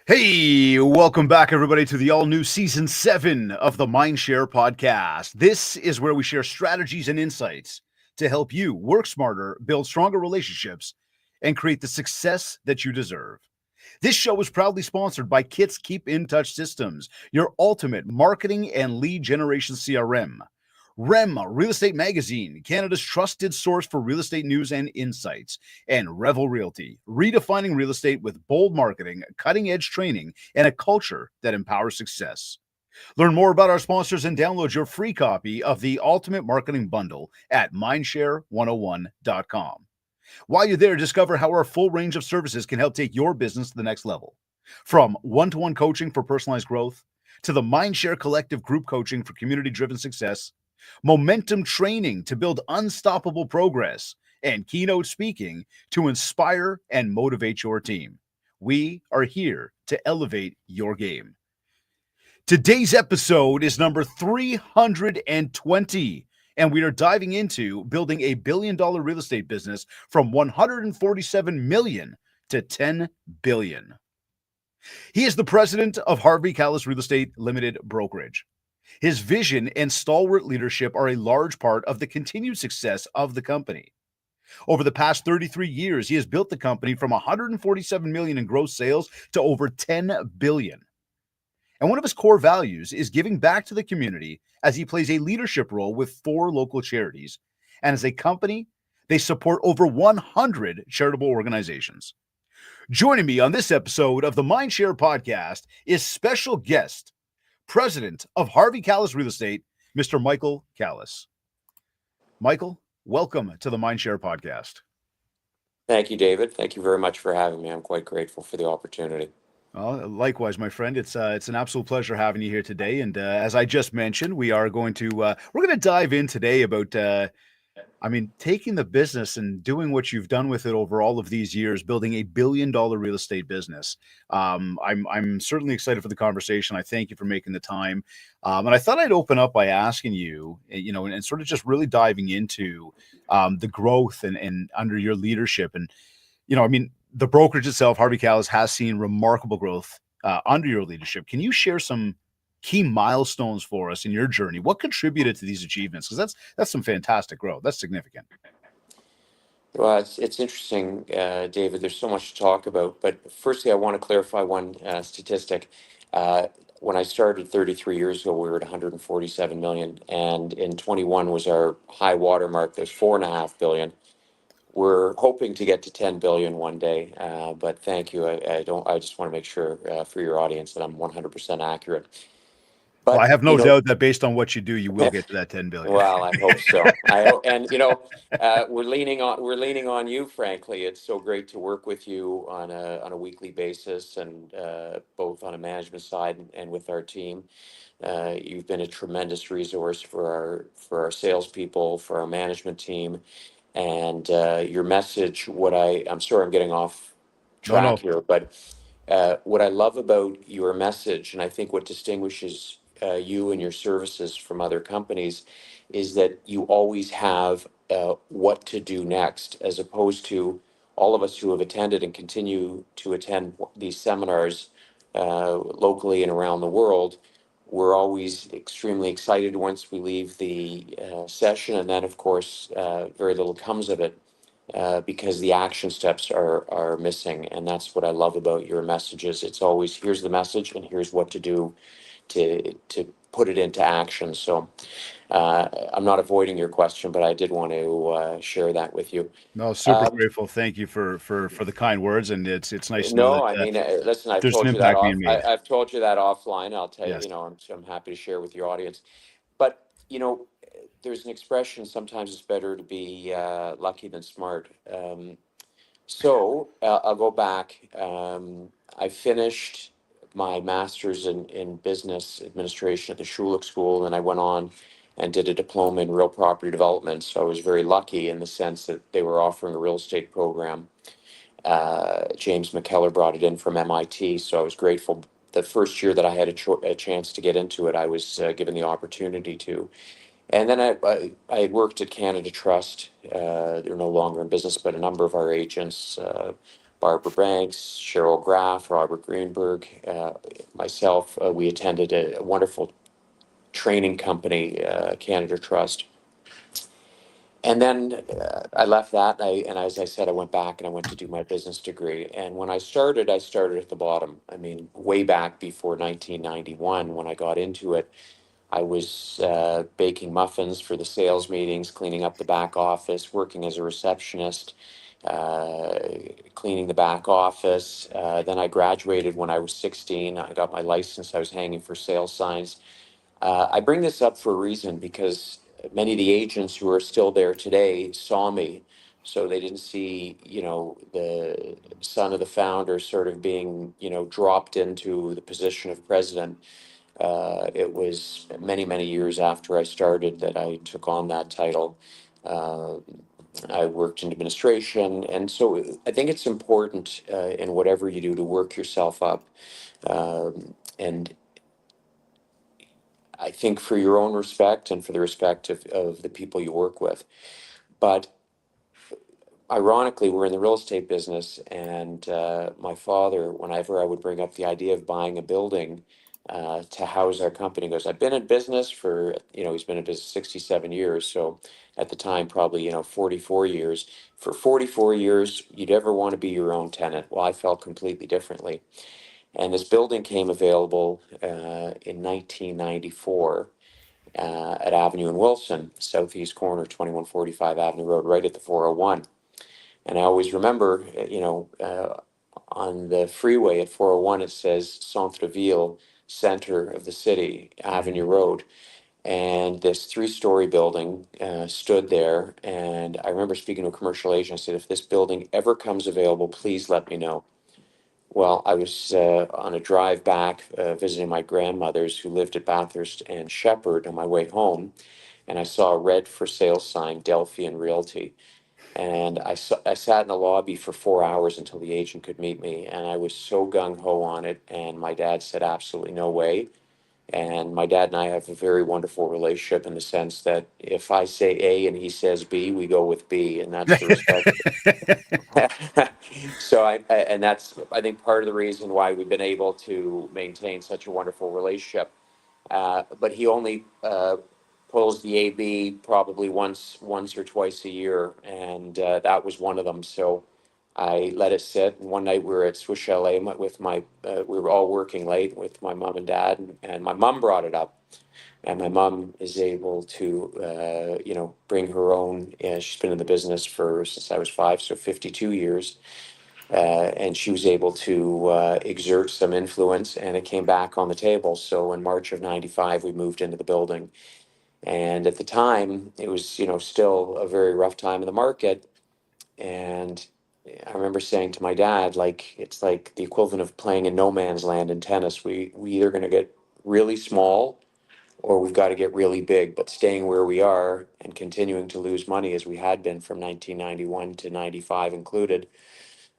Hey, welcome back, everybody, to the all-new Season 7 of the MindShare podcast. This is where we share strategies and insights to help you work smarter, build stronger relationships, and create the success that you deserve. This show is proudly sponsored by Kit's Keep in Touch Systems, your ultimate marketing and lead generation CRM. Real Estate Magazine, Canada's trusted source for real estate news and insights, and REVEL Realty, redefining real estate with bold marketing, cutting-edge training, and a culture that empowers success. Learn more about our sponsors and download your free copy of the Ultimate Marketing Bundle at mindshare101.com. While you're there, discover how our full range of services can help take your business to the next level. From one-to-one coaching for personalized growth, to the MindShare Collective group coaching for community-driven success, momentum training to build unstoppable progress, and keynote speaking to inspire and motivate your team. We are here to elevate your game. Today's episode is number 320, and we are diving into building a billion-dollar real estate business from 147 million to 10 billion. He is the president of Harvey, Kalles Real Estate Limited Brokerage. His vision and stalwart leadership are a large part of the continued success of the company. Over the past 33 years, he has built the company from 147 million in gross sales to over 10 billion. And one of his core values is giving back to the community as he plays a leadership role with 4 local charities. And as a company, they support over 100 charitable organizations. Joining me on this episode of the MindShare podcast is special guest, President of Harvey Kalles Real Estate, Mr. Michael Kalles. Michael, welcome to the MindShare podcast. Thank you, David. Thank you very much for having me. I'm quite grateful for the opportunity. Likewise, my friend. It's an absolute pleasure having you here today. And as I just mentioned, we're going to dive in today about taking the business and doing what you've done with it over all of these years, building a billion-dollar real estate business. I'm certainly excited for the conversation. I thank you for making the time. And I thought I'd open up by asking you, and sort of just really diving into the growth and under your leadership. And, the brokerage itself, Harvey Kalles, has seen remarkable growth under your leadership. Can you share some key milestones for us in your journey? What contributed to these achievements? Because that's some fantastic growth. That's significant. Well, it's interesting, David. There's so much to talk about. But firstly, I want to clarify one statistic. When I started 33 years ago, we were at 147 million, and in 21 was our high water mark. There's 4.5 billion. We're hoping to get to 10 billion one day, but thank you. I just want to make sure for your audience that I'm 100% accurate. Well, But I have no doubt that based on what you do, you will get to that 10 billion. Well, I hope so. We're leaning on you. Frankly, it's so great to work with you on a weekly basis, and both on a management side and with our team. You've been a tremendous resource for our salespeople, for our management team, and your message. I'm sorry, I'm getting off track here, but what I love about your message, and I think what distinguishes you and your services from other companies, is that you always have what to do next, as opposed to all of us who have attended and continue to attend these seminars locally and around the world. We're always extremely excited once we leave the session, and then, of course, very little comes of it. Because the action steps are missing, and that's what I love about your messages. It's always, here's the message and here's what to do to put it into action. So I'm not avoiding your question, but I did want to share that with you. No, super grateful. Thank you for the kind words, and it's nice to know No, that. listen, I've There's told an you that impact being made. I've told you that offline. I'll tell Yes. you, I'm happy to share with your audience. But there's an expression: sometimes it's better to be lucky than smart. So I'll go back. I finished my master's in business administration at the Schulich School, and I went on and did a diploma in real property development. So I was very lucky in the sense that they were offering a real estate program. James McKellar brought it in from MIT, so I was grateful. The first year that I had a chance to get into it, I was given the opportunity to. And then I had worked at Canada Trust. They're no longer in business, but a number of our agents Barbara Banks, Cheryl Graff, Robert Greenberg, myself. We attended a wonderful training company, Canada Trust. And then I left that, and as I said, I went back and I went to do my business degree. And when I started at the bottom. I mean, way back before 1991, when I got into it, I was baking muffins for the sales meetings, cleaning up the back office, working as a receptionist, uh, cleaning the back office. Then I graduated when I was 16. I got my license. I was hanging for sales signs. I bring this up for a reason because many of the agents who are still there today saw me. So they didn't see, the son of the founder sort of being, dropped into the position of president. It was many, many years after I started that I took on that title. Uh, I worked in administration. And so I think it's important in whatever you do to work yourself up. And I think for your own respect and for the respect of the people you work with. But ironically, we're in the real estate business, and my father, whenever I would bring up the idea of buying a building to house our company, goes, "I've been in business for, he's been in business 67 years. So at the time, probably, 44 years. For 44 years, you'd ever want to be your own tenant." Well, I felt completely differently. And this building came available in 1994 at Avenue and Wilson, southeast corner, 2145 Avenue Road, right at the 401. And I always remember, on the freeway at 401, it says Centre-Ville, center of the city, Avenue Road. And this three-story building stood there. And I remember speaking to a commercial agent. I said, "If this building ever comes available, please let me know." Well, I was on a drive back visiting my grandmothers who lived at Bathurst and Shepherd on my way home, and I saw a red for sale sign, Delphi Realty. And I sat in the lobby for 4 hours until the agent could meet me, and I was so gung ho on it. And my dad said, "Absolutely no way." And my dad and I have a very wonderful relationship in the sense that if I say A and he says B, we go with B, and that's the respect. So and that's, I think, part of the reason why we've been able to maintain such a wonderful relationship. But he only pulls the AB probably once or twice a year, and that was one of them. So I let it sit. And one night we were at Swiss Chalet with we were all working late with my mom and dad, and my mom brought it up. And my mom is able to, bring her own. She's been in the business since I was 5, so 52 years. And she was able to exert some influence, and it came back on the table. So in March of '95, we moved into the building. And at the time, it was, still a very rough time in the market. And I remember saying to my dad, like, it's like the equivalent of playing in no man's land in tennis. We either going to get really small or we've got to get really big, but staying where we are and continuing to lose money as we had been from 1991 to 95 included,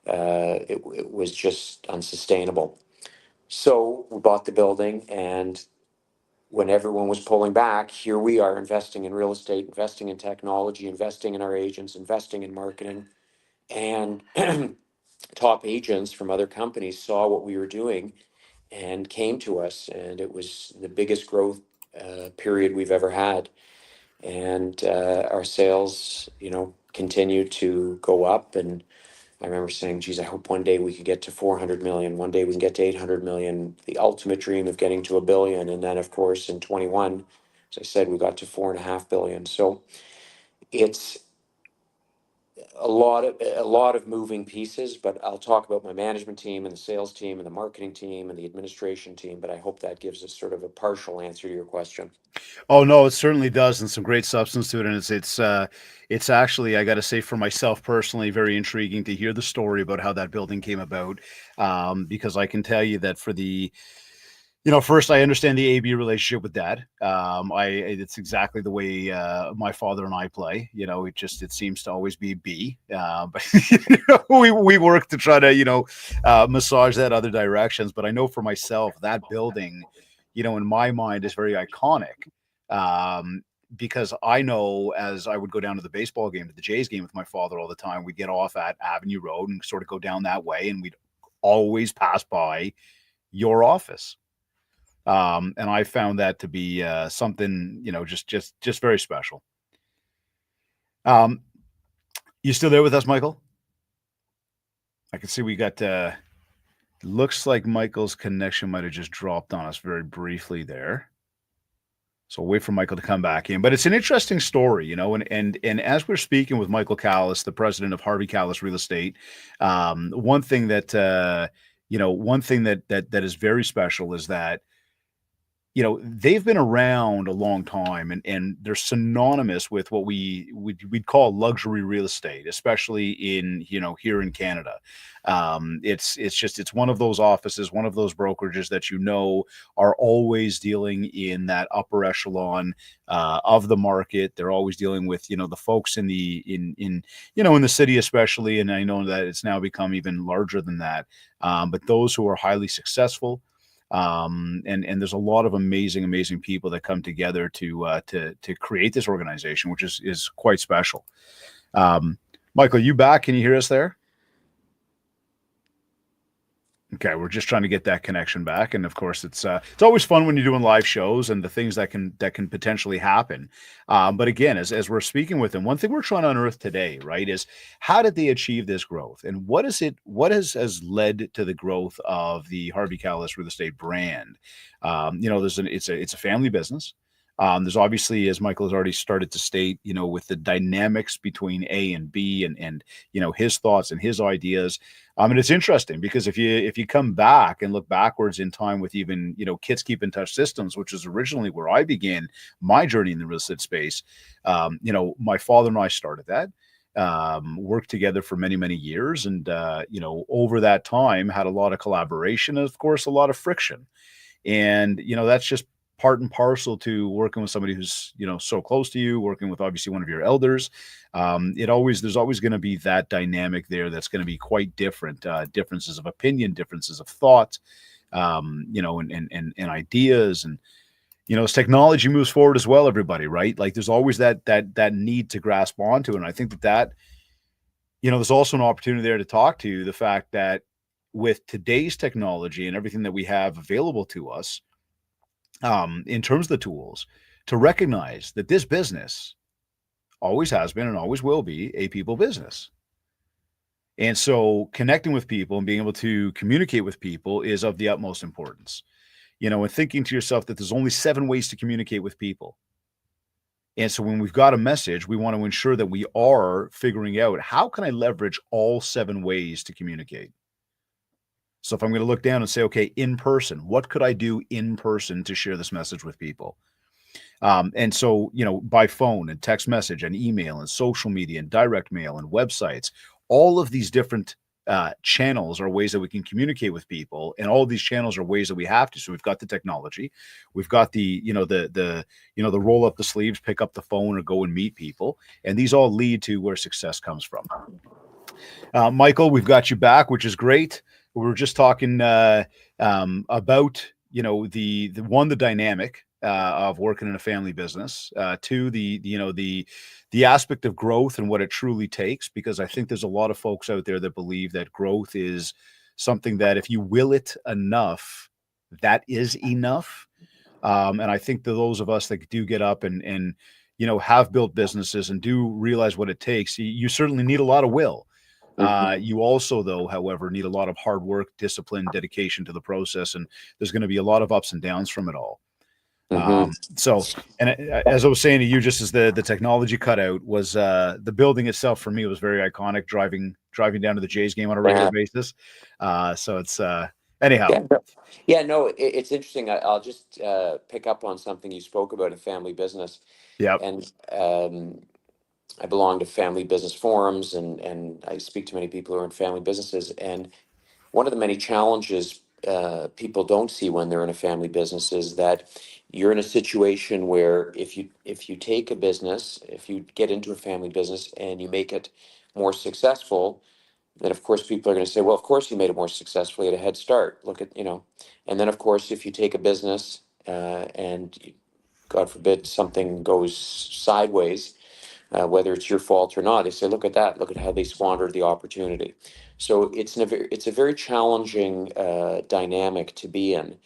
it was just unsustainable. So we bought the building, and when everyone was pulling back, here we are investing in real estate, investing in technology, investing in our agents, investing in marketing. And top agents from other companies saw what we were doing and came to us, and it was the biggest growth period we've ever had. And our sales, continued to go up. And I remember saying, "Geez, I hope one day we could get to 400 million. One day we can get to 800 million. The ultimate dream of getting to a billion." And then, of course, in 21, as I said, we got to 4.5 billion. So it's a lot of moving pieces. But I'll talk about my management team and the sales team and the marketing team and the administration team. But I hope that gives us sort of a partial answer to your question. Oh no, it certainly does, and some great substance to it. And it's actually, I got to say, for myself personally, very intriguing to hear the story about how that building came about. Because I can tell you that first I understand the AB relationship with dad. It's exactly the way my father and I play. It seems to always be B. But we work to try to massage that other directions. But I know for myself that building, in my mind is very iconic. because I know as I would go down to the baseball game, to the Jays game with my father all the time, we'd get off at Avenue Road and sort of go down that way, and we'd always pass by your office. And I found that to be something, just very special. Um, you still there with us, Michael? I can see we got. Looks like Michael's connection might have just dropped on us very briefly there. So we'll wait for Michael to come back in. But it's an interesting story, and as we're speaking with Michael Kalles, the president of Harvey Kalles Real Estate, one thing that that is very special is that they've been around a long time, and they're synonymous with what we'd call luxury real estate, especially in here in Canada. It's one of those offices, one of those brokerages that are always dealing in that upper echelon of the market. They're always dealing with the folks in the city, especially, and I know that it's now become even larger than that. But those who are highly successful. And there's a lot of amazing people that come together to create this organization, which is quite special. Michael, you back? Can you hear us there? Okay, we're just trying to get that connection back, and of course, it's always fun when you're doing live shows and the things that can potentially happen. But again, as we're speaking with them, one thing we're trying to unearth today, right, is how did they achieve this growth, and what has led to the growth of the Harvey Kalles Real Estate brand? It's a family business. There's obviously, as Michael has already started to state, with the dynamics between A and B, and his thoughts and his ideas. And it's interesting because if you come back and look backwards in time with even Kits Keep in Touch Systems, which is originally where I began my journey in the real estate space. My father and I started that. Worked together for many years, and over that time had a lot of collaboration and of course a lot of friction. And that's just part and parcel to working with somebody who's so close to you, working with obviously one of your elders. There's always going to be that dynamic there that's going to be quite different, differences of opinion, differences of thought, and ideas. And as technology moves forward as well, everybody, right? Like there's always that need to grasp onto. And I think that there's also an opportunity there to talk to the fact that with today's technology and everything that we have available to us, in terms of the tools, to recognize that this business always has been and always will be a people business. And so connecting with people and being able to communicate with people is of the utmost importance. And thinking to yourself that there's only 7 ways to communicate with people. And so when we've got a message, we want to ensure that we are figuring out, how can I leverage all 7 ways to communicate? So if I'm going to look down and say, okay, in person, what could I do in person to share this message with people? And so, by phone and text message and email and social media and direct mail and websites, all of these different channels are ways that we can communicate with people. And all of these channels are ways that we have to. So we've got the technology, we've got the roll up the sleeves, pick up the phone, or go and meet people. And these all lead to where success comes from. Michael, we've got you back, which is great. We were just talking about the dynamic of working in a family business, 2 the aspect of growth and what it truly takes, because I think there's a lot of folks out there that believe that growth is something that if you will it enough, that is enough. And I think that those of us that do get up and have built businesses and do realize what it takes, you certainly need a lot of will. You also, though, however, need a lot of hard work, discipline, dedication to the process, and there's going to be a lot of ups and downs from it all. And as I was saying to you, just as the technology cutout was, the building itself for me was very iconic. Driving down to the Jays game on a regular basis. So it's anyhow. No, it's interesting. I'll just pick up on something you spoke about in family business. Yeah. And I belong to family business forums, and I speak to many people who are in family businesses. And one of the many challenges people don't see when they're in a family business is that you're in a situation where if you take a business, if you get into a family business and you make it more successful, then of course people are going to say, well, of course you made it more successful, you had a head start. Look at, and then of course if you take a business and God forbid, something goes sideways, whether it's your fault or not, they say, look at that, look at how they squandered the opportunity. So it's a very challenging dynamic to be in.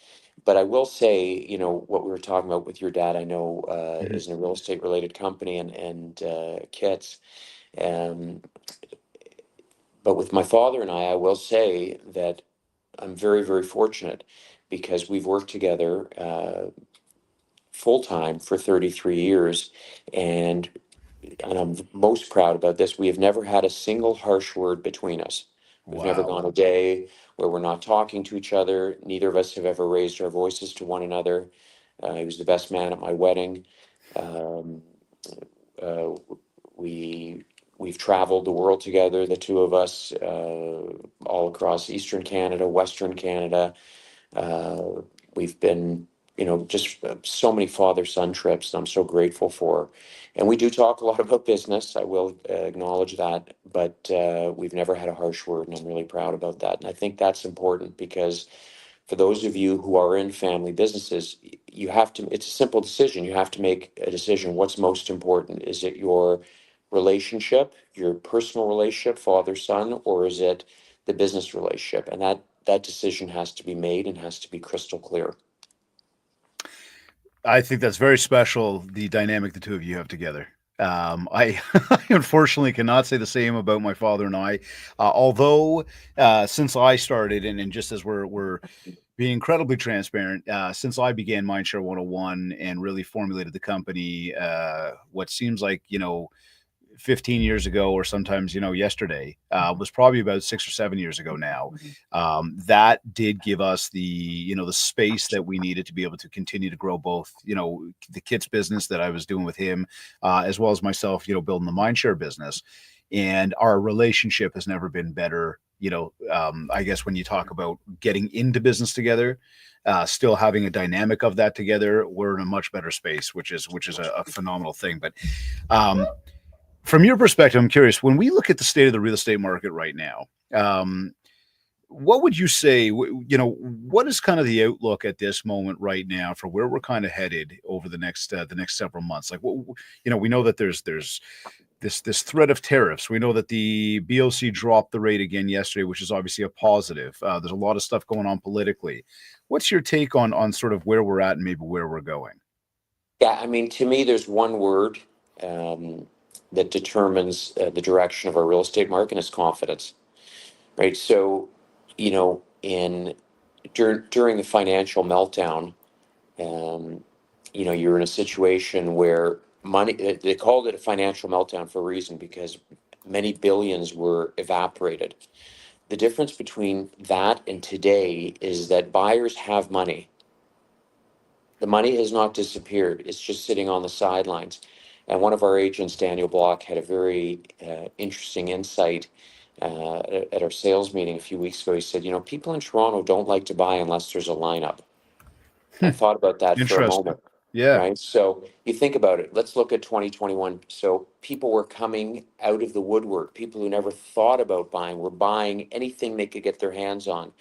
But I will say, you know, what we were talking about with your dad, I know Mhm. is in a real estate related company and kits. Um, but with my father and I will say that I'm very, very fortunate because we've worked together full time for 33 years. And I'm most proud about this. We have never had a single harsh word between us. We've never Wow. gone a day where we're not talking to each other. Neither of us have ever raised our voices to one another. He was the best man at my wedding. Um, uh, we we've traveled the world together, the two of us, all across Eastern Canada, Western Canada. Uh, we've been, you know, just so many father-son trips that I'm so grateful for. And we do talk a lot about business. I will acknowledge that, but we've never had a harsh word, and I'm really proud about that. And I think that's important because for those of you who are in family businesses, you have to, it's a simple decision. You have to make a decision. What's most important? Is it your relationship, your personal relationship, father, son, or is it the business relationship? And that decision has to be made and has to be crystal clear. I think that's very special, the dynamic the two of you have together. I I unfortunately cannot say the same about my father and I. Although since I started, and just as we're being incredibly transparent, since I began MindShare 101 and really formulated the company, what seems like, 15 years ago, or sometimes, yesterday, was probably about 6 or 7 years ago now. That did give us the space that we needed to be able to continue to grow both, the kits business that I was doing with him, as well as myself, building the Mindshare business. And our relationship has never been better. I guess when you talk about getting into business together, still having a dynamic of that together, we're in a much better space, which is a phenomenal thing. But um, from your perspective, I'm curious, when we look at the state of the real estate market right now, what would you say, what is kind of the outlook at this moment right now for where we're kind of headed over the next several months? Like, we know that there's this threat of tariffs. We know that the BOC dropped the rate again yesterday, which is obviously a positive. There's a lot of stuff going on politically. What's your take on sort of where we're at and maybe where we're going? Yeah, I mean, to me, there's one word um, that determines the direction of our real estate market, and it's confidence, right? So, you know, during the financial meltdown, um, you know, you're in a situation where money, they called it a financial meltdown for a reason because many billions were evaporated. The difference between that and today is that buyers have money. The money has not disappeared. It's just sitting on the sidelines. And one of our agents, Daniel Block, had a very interesting insight at our sales meeting a few weeks ago. He said, you know, people in Toronto don't like to buy unless there's a lineup. I Hmm, thought about that for a interesting. moment, Yeah. right? So you think about it. Let's look at 2021. So people were coming out of the woodwork. People who never thought about buying were buying anything they could get their hands on,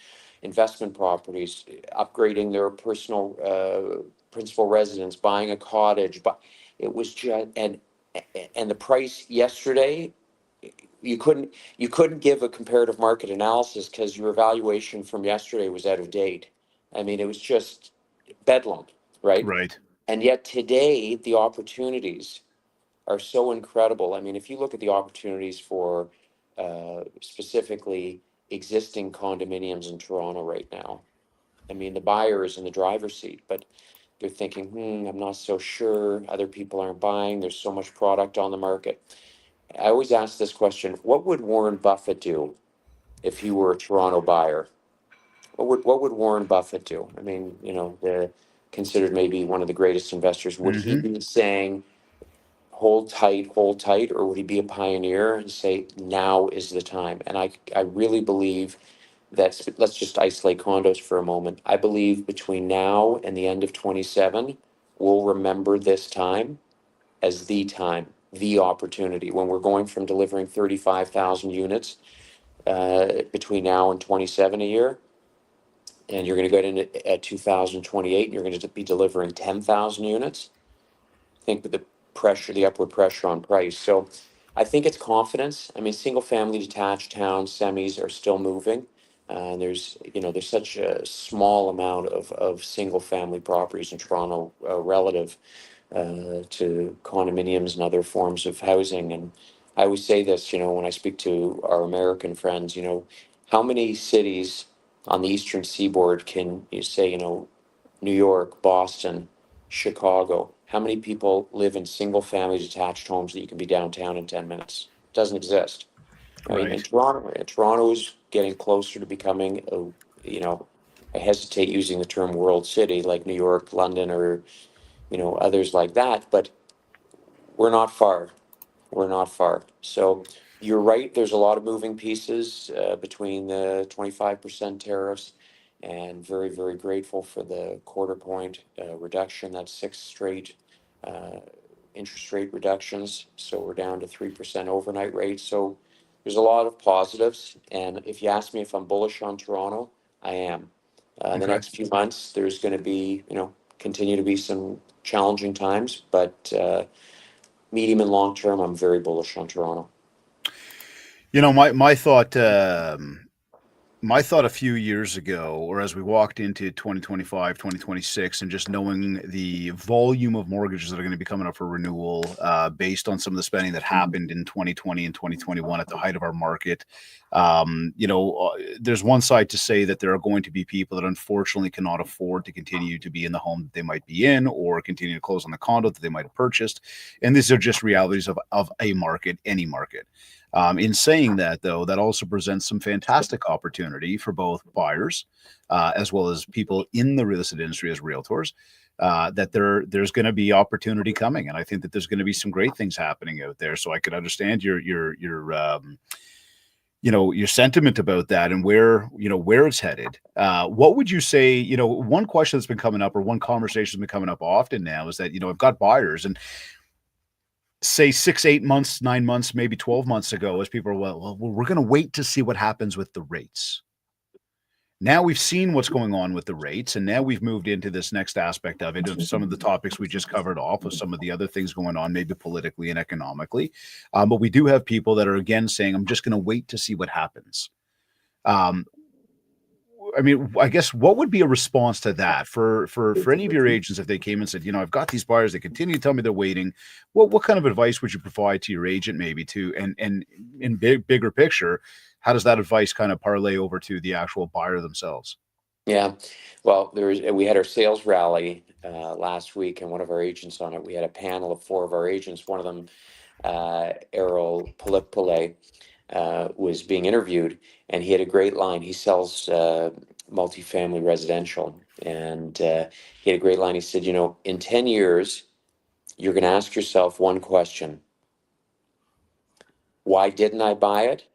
investment properties, upgrading their personal principal residence, buying a cottage. But it was just and the price yesterday. You couldn't give a comparative market analysis because your evaluation from yesterday was out of date. I mean, it was just bedlam, right? Right. And yet today, the opportunities are so incredible. I mean, if you look at the opportunities for specifically existing condominiums in Toronto right now, I mean, the buyer is in the driver's seat, but they're thinking, I'm not so sure. Other people aren't buying. There's so much product on the market. I always ask this question: what would Warren Buffett do if he were a Toronto buyer? What would Warren Buffett do? I mean, you know, the considered maybe one of the greatest investors. Would he Hmm. be saying hold tight, or would he be a pioneer and say now is the time? And I really believe that let's just isolate condos for a moment. I believe between now and the end of 27, we'll remember this time, the opportunity when we're going from delivering 35,000 units between now and 27 a year, and you're going to go into at 2028 and you're going to be delivering 10,000 units. think with the upward pressure on price. So I think it's confidence. I mean, single family detached towns, semis are still moving. There's such a small amount of single family properties in Toronto relative to condominiums and other forms of housing. And I always say this, when I speak to our American friends, how many cities on the eastern seaboard can you say, New York, Boston, Chicago, how many people live in single family detached homes that you can be downtown in 10 minutes? It doesn't exist. I mean, Right. Toronto is getting closer to becoming I hesitate using the term world city like New York, London, or, others like that, but we're not far. We're not far. So you're right. There's a lot of moving pieces between the 25% tariffs, and very, very grateful for the quarter point reduction. That's six straight uh, interest rate reductions. So we're down to 3% overnight rate. So there's a lot of positives. And if you ask me if I'm bullish on Toronto, I am. In the Okay. next few months, there's going to be, continue to be some challenging times, but medium and long term, I'm very bullish on Toronto. My thought a few years ago, or as we walked into 2025, 2026, and just knowing the volume of mortgages that are going to be coming up for renewal based on some of the spending that happened in 2020 and 2021 at the height of our market. There's one side to say that there are going to be people that unfortunately cannot afford to continue to be in the home that they might be in, or continue to close on the condo that they might have purchased. And these are just realities of a market, any market. In saying that, though, that also presents some fantastic opportunity for both buyers as well as people in the real estate industry as realtors. That there's going to be opportunity coming, and I think that there's going to be some great things happening out there. So I could understand your sentiment about that and where it's headed. What would you say? One question that's been coming up, or one conversation that's been coming up often now, is that I've got buyers, and say 6, 8 months, 9 months, maybe 12 months ago, as people are, well, we're going to wait to see what happens with the rates. Now we've seen what's going on with the rates, and now we've moved into this next aspect of it, of some of the topics we just covered off, of some of the other things going on, maybe politically and economically. But we do have people that are again saying, I'm just going to wait to see what happens. Um, I mean, I guess what would be a response to that for any of your agents if they came and said, I've got these buyers, they continue to tell me they're waiting. What kind of advice would you provide to your agent, maybe, to and in bigger picture, how does that advice kind of parlay over to the actual buyer themselves? Yeah, well, we had our sales rally last week, and one of our agents on it. We had a panel of four of our agents. One of them, Errol Palipale, was being interviewed, and he had a great line. He sells multifamily residential, and he had a great line. He said, in 10 years, you're going to ask yourself one question: why didn't I buy it?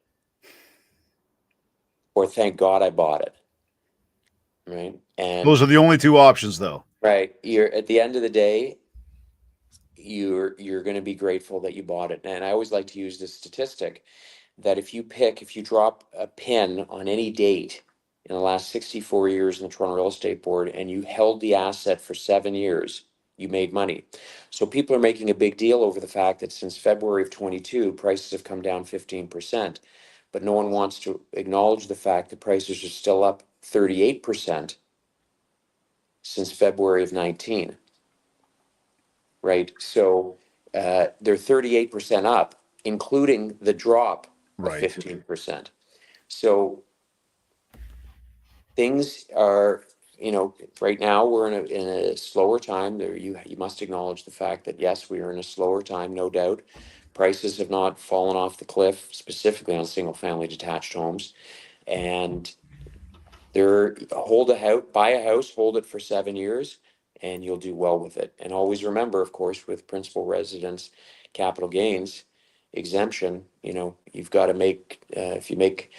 Or thank God I bought it. Right. And Those are the only two options, though. right, you're at the end of the day, you're going to be grateful that you bought it. And I always like to use this statistic that if you drop a pin on any date in the last 64 years in the Toronto Real Estate Board, and you held the asset for 7 years, you made money. So people are making a big deal over the fact that since February of 22, prices have come down 15%. But no one wants to acknowledge the fact that prices are still up 38% since February of 19, right? So they're 38% up, including the drop of Right. 15%. So things are, right now we're in a slower time. There, you must acknowledge the fact that yes, we are in a slower time, no doubt. Prices have not fallen off the cliff, specifically on single family detached homes, and they're buy a house, hold it for 7 years, and you'll do well with it. And always remember, of course, with principal residence capital gains exemption, you've got to make if you make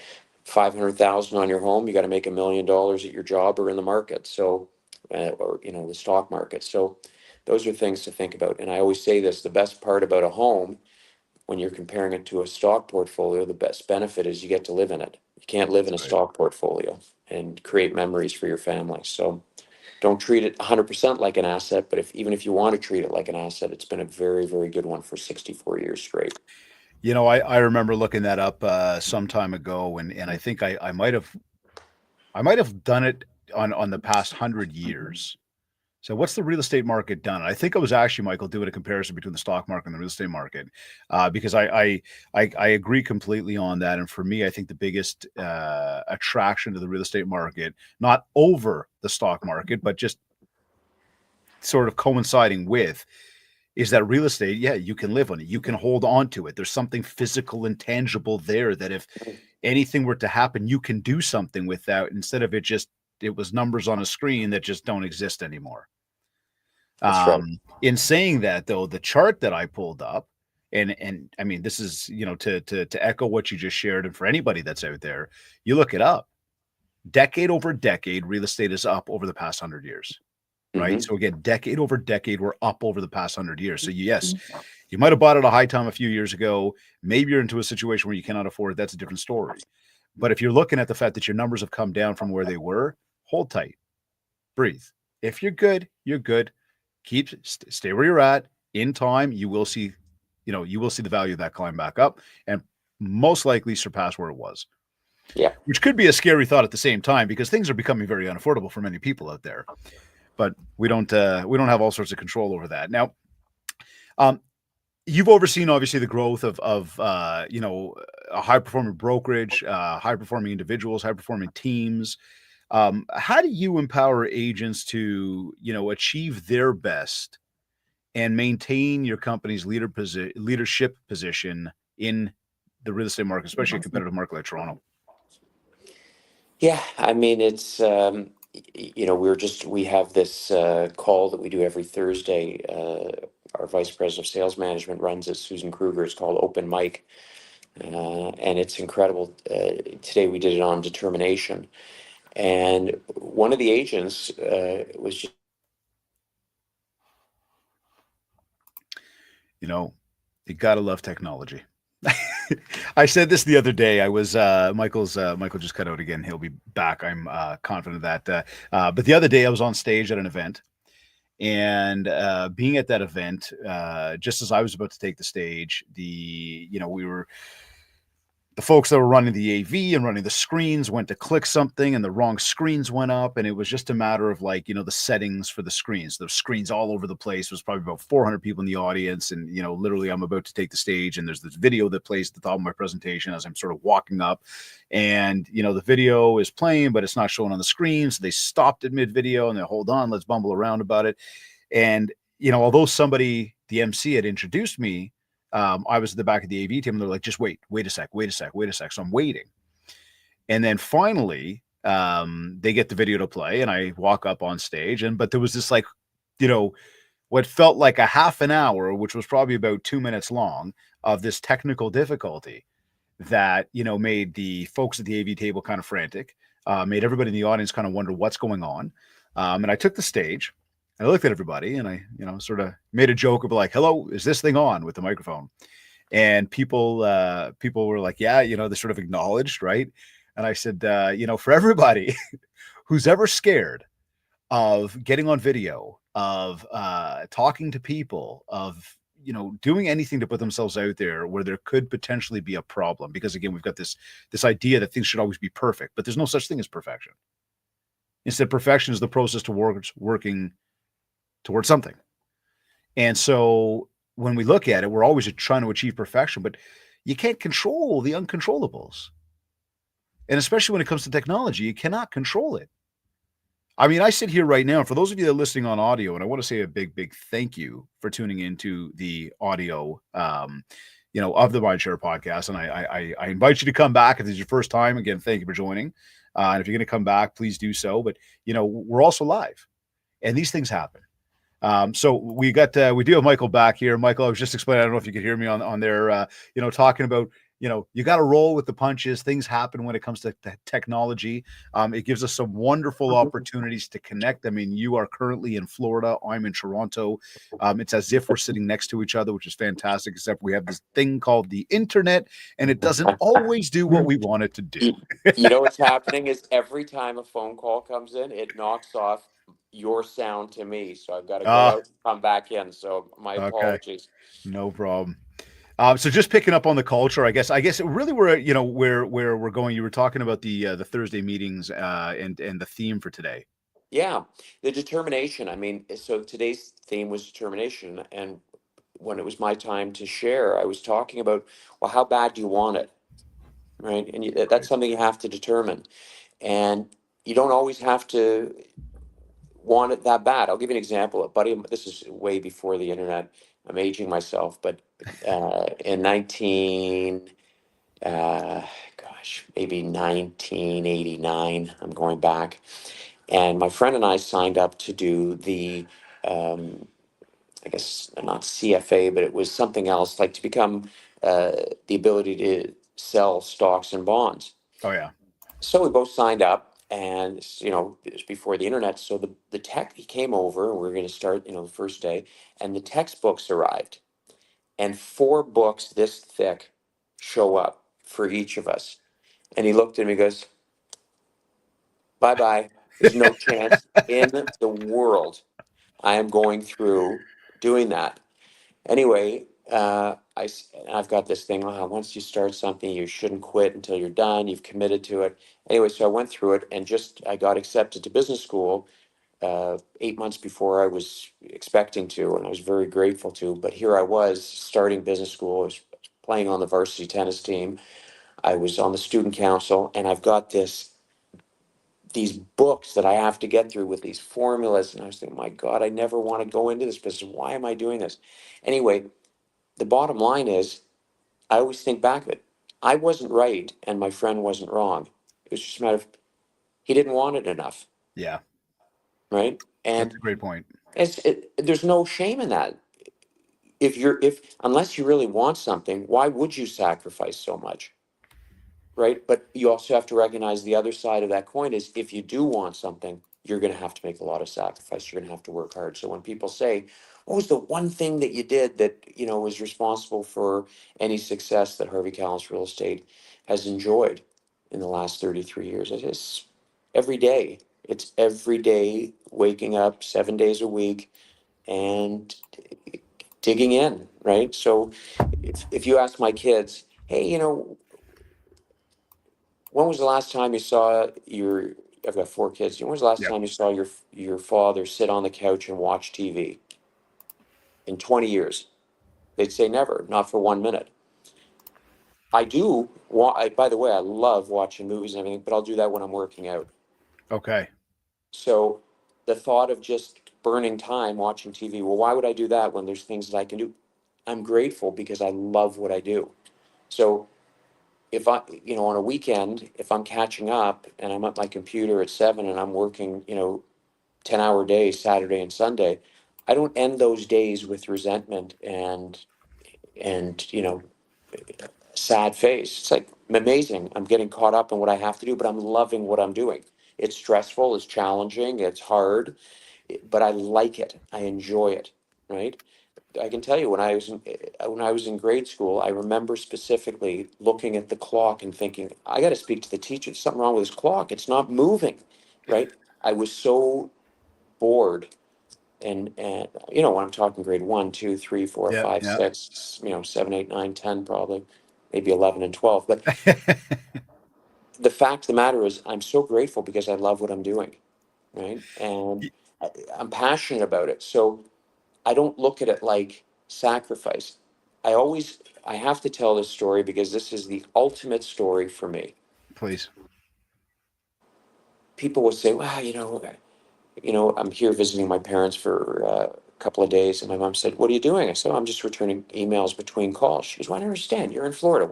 500,000 on your home, you got to make $1 million at your job or in the market. So, or the stock market. So, those are things to think about. And I always say this: the best part about a home, when you're comparing it to a stock portfolio, the best benefit is you get to live in it. You can't live in a Right. stock portfolio and create memories for your family. So, don't treat it 100% like an asset, but even if you want to treat it like an asset, it's been a very, very good one for 64 years straight. I remember looking that up some time ago, and I think I might have done it on the past 100 years. So what's the real estate market done? I think I was actually, Michael, doing a comparison between the stock market and the real estate market, because I agree completely on that. And for me, I think the biggest attraction to the real estate market, not over the stock market, but just sort of coinciding with, is that real estate, yeah, you can live on it. You can hold on to it. There's something physical and tangible there that if anything were to happen, you can do something with that instead of it was numbers on a screen that just don't exist anymore. That's right. In saying that, though, the chart that I pulled up, and I mean, this is, to echo what you just shared, and for anybody that's out there, you look it up. Decade over decade, real estate is up over the past 100 years. Right. Mm-hmm. So again, decade over decade, we're up over the past 100 years. So yes, you might have bought at a high time a few years ago. Maybe you're into a situation where you cannot afford it. That's a different story. But if you're looking at the fact that your numbers have come down from where they were, hold tight, breathe. If you're good, you're good. Stay where you're at. In time, you will see the value of that climb back up and most likely surpass where it was. Yeah. Which could be a scary thought at the same time, because things are becoming very unaffordable for many people out there. But we don't have all sorts of control over that. Now, you've overseen obviously the growth of a high performing brokerage, high performing individuals, high performing teams. How do you empower agents to achieve their best and maintain your company's leadership position in the real estate market, especially a competitive market like Toronto? Yeah, I mean, it's we have this call that we do every Thursday. Our vice president of sales management runs it, Susan Kruger. It's called Open Mic, and it's incredible. Today we did it on determination, and one of the agents was just. You gotta love technology. I said this the other day. I was Michael just cut out again. He'll be back. I'm confident of that. But the other day I was on stage at an event, and being at that event, just as I was about to take the stage, the folks that were running the AV and running the screens went to click something and the wrong screens went up. And it was just a matter of the settings for the screens all over the place. It was probably about 400 people in the audience. And, literally I'm about to take the stage and there's this video that plays at the top of my presentation as I'm sort of walking up, and, the video is playing, but it's not showing on the screen. So they stopped at mid video and they hold on, let's bumble around about it. And, although the MC had introduced me, I was at the back of the AV team and they're like, just wait a sec. So I'm waiting. And then finally, they get the video to play and I walk up on stage, but there was this what felt like a half an hour, which was probably about 2 minutes long, of this technical difficulty that, made the folks at the AV table kind of frantic, made everybody in the audience kind of wonder what's going on. And I took the stage. I looked at everybody and I, sort of made a joke of like, hello, is this thing on, with the microphone? And people were like, yeah, they sort of acknowledged, right? And I said, for everybody who's ever scared of getting on video, of talking to people, of, doing anything to put themselves out there where there could potentially be a problem, because again, we've got this idea that things should always be perfect, but there's no such thing as perfection. Instead, perfection is the process towards working towards something. And so when we look at it, we're always trying to achieve perfection, but you can't control the uncontrollables. And especially when it comes to technology, you cannot control it. I mean, I sit here right now, for those of you that are listening on audio, and I want to say a big, big thank you for tuning into the audio, of the MindShare podcast. And I invite you to come back if this is your first time. Again, thank you for joining. And if you're going to come back, please do so. But, we're also live and these things happen. So we do have Michael back here. Michael, I was just explaining, I don't know if you could hear me on there, talking about, you got to roll with the punches. Things happen when it comes to technology. It gives us some wonderful opportunities to connect. I mean, you are currently in Florida. I'm in Toronto. It's as if we're sitting next to each other, which is fantastic, except we have this thing called the internet, and it doesn't always do what we want it to do. What's happening is every time a phone call comes in, it knocks off your sound to me. So I've got to go Ah, out and come back in. So my okay. apologies. No problem. So just picking up on the culture, I guess really where where we're going. You were talking about the Thursday meetings and the theme for today. Yeah, the determination. I mean, so today's theme was determination. And when it was my time to share, I was talking about, well, how bad do you want it? Right. And that's Right. something you have to determine. And you don't always have to want it that bad. I'll give you an example. A buddy, this is way before the internet. I'm aging myself, but in 19, uh, gosh, maybe 1989, I'm going back. And my friend and I signed up to do the, um, I guess not CFA, but it was something else, like to become uh, the ability to sell stocks and bonds. Oh yeah. So we both signed up, and it was before the internet. So the tech, he came over, and we were going to start, the first day, and the textbooks arrived, and four books this thick show up for each of us. And he looked at me and goes, "Bye bye. There's no chance in the world I am going through doing that." Anyway, I've got this thing. Once you start something, you shouldn't quit until you're done. You've committed to it. Anyway, so I went through it, and just I got accepted to business school 8 months before I was expecting to, and I was very grateful to. But here I was starting business school. I was playing on the varsity tennis team. I was on the student council, and I've got these books that I have to get through with these formulas. And I was thinking, my God, I never want to go into this business. Why am I doing this? Anyway, the bottom line is, I always think back of it. I wasn't right, and my friend wasn't wrong. It was just a matter of he didn't want it enough, Yeah, right? that's And a great point. there's no shame in that. If unless you really want something, why would you sacrifice so much? Right? But you also have to recognize the other side of that coin is if you do want something, you're going to have to make a lot of sacrifice. You're going to have to work hard. So when people say, "What was the one thing that you did that was responsible for any success that Harvey Kalles Real Estate has enjoyed in the last 33 years?" I just every day. It's every day waking up 7 days a week and digging in, right? So if you ask my kids, "Hey, when was the last time you saw your?" I've got four kids. When was the last Yep. time you saw your father sit on the couch and watch TV? In 20 years, they'd say never, not for 1 minute. I do. By the way, I love watching movies and everything, but I'll do that when I'm working out. Okay. So the thought of just burning time watching TV, well, why would I do that when there's things that I can do? I'm grateful because I love what I do. So if on a weekend, if I'm catching up and I'm at my computer at 7 and I'm working, 10-hour days, Saturday and Sunday, I don't end those days with resentment and sad face. It's like amazing. I'm getting caught up in what I have to do, but I'm loving what I'm doing. It's stressful, it's challenging, it's hard, but I like it. I enjoy it, right? I can tell you when I was in grade school, I remember specifically looking at the clock and thinking, I got to speak to the teacher. There's something wrong with this clock. It's not moving, right? I was so bored, and when I'm talking grade one, two, three, four, Yep. five, Yep. six, seven, eight, nine, 10, probably, maybe 11 and 12. But the fact of the matter is, I'm so grateful because I love what I'm doing, right? And Y- I'm passionate about it. So I don't look at it like sacrifice. I have to tell this story because this is the ultimate story for me. Please. People will say, "Wow, I'm here visiting my parents for a couple of days," and my mom said, "What are you doing?" I said, "I'm just returning emails between calls." She goes, "Well, I don't understand. You're in Florida.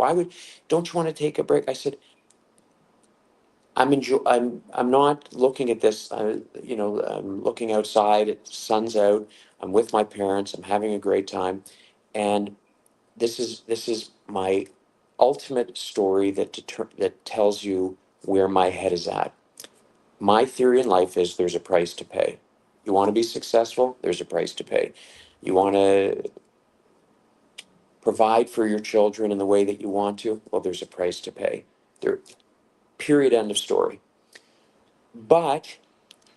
Don't you want to take a break?" I said, I'm not looking at this. I'm looking outside. The sun's out. I'm with my parents. I'm having a great time, and this is my ultimate story that tells you where my head is at. My theory in life is there's a price to pay. You want to be successful, there's a price to pay. You want to provide for your children in the way that you want to, well, there's a price to pay. There, period, end of story. But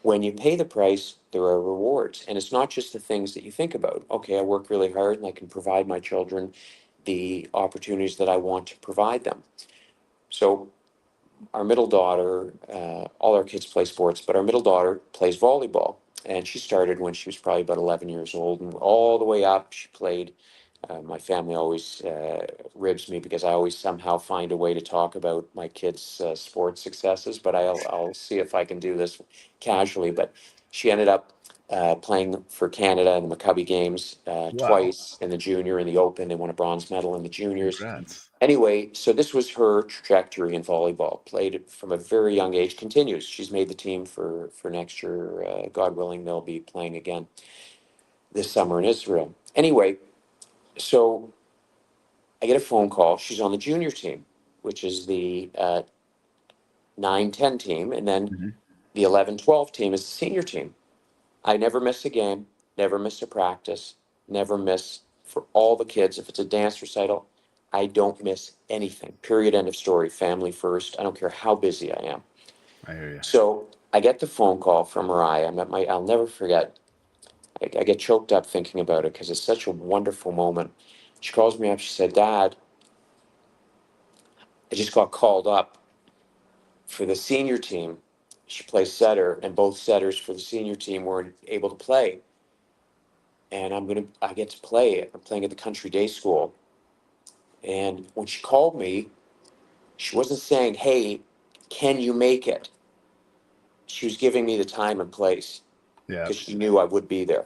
When you pay the price, there are rewards. And it's not just the things that you think about. Okay, I work really hard and I can provide my children the opportunities that I want to provide them. So our middle daughter, all our kids play sports, but our middle daughter plays volleyball. And she started when she was probably about 11 years old, and all the way up, she played. My family always ribs me because I always somehow find a way to talk about my kids' sports successes, but I'll see if I can do this casually. But she ended up playing for Canada in the Maccabi Games Wow. twice in the junior and the Open. They won a bronze medal in the juniors. Congrats. Anyway, so this was her trajectory in volleyball. Played it from a very young age. Continues. She's made the team for next year. God willing, they'll be playing again this summer in Israel. Anyway, so I get a phone call. She's on the junior team, which is the 9-10 team, and then Mhm. the 11-12 team is the senior team. I never miss a game, never miss a practice, never miss for all the kids. If it's a dance recital, I don't miss anything. Period. End of story. Family first. I don't care how busy I am. I hear you. So I get the phone call from Mariah. I'm at my. I'll never forget. I get choked up thinking about it because it's such a wonderful moment. She calls me up. She said, "Dad, I just got called up for the senior team." She plays setter, and both setters for the senior team weren't able to play. And I get to play. I'm playing at the country day school. And when she called me, she wasn't saying, "Hey, can you make it?" She was giving me the time and place Yeah. because she knew I would be there.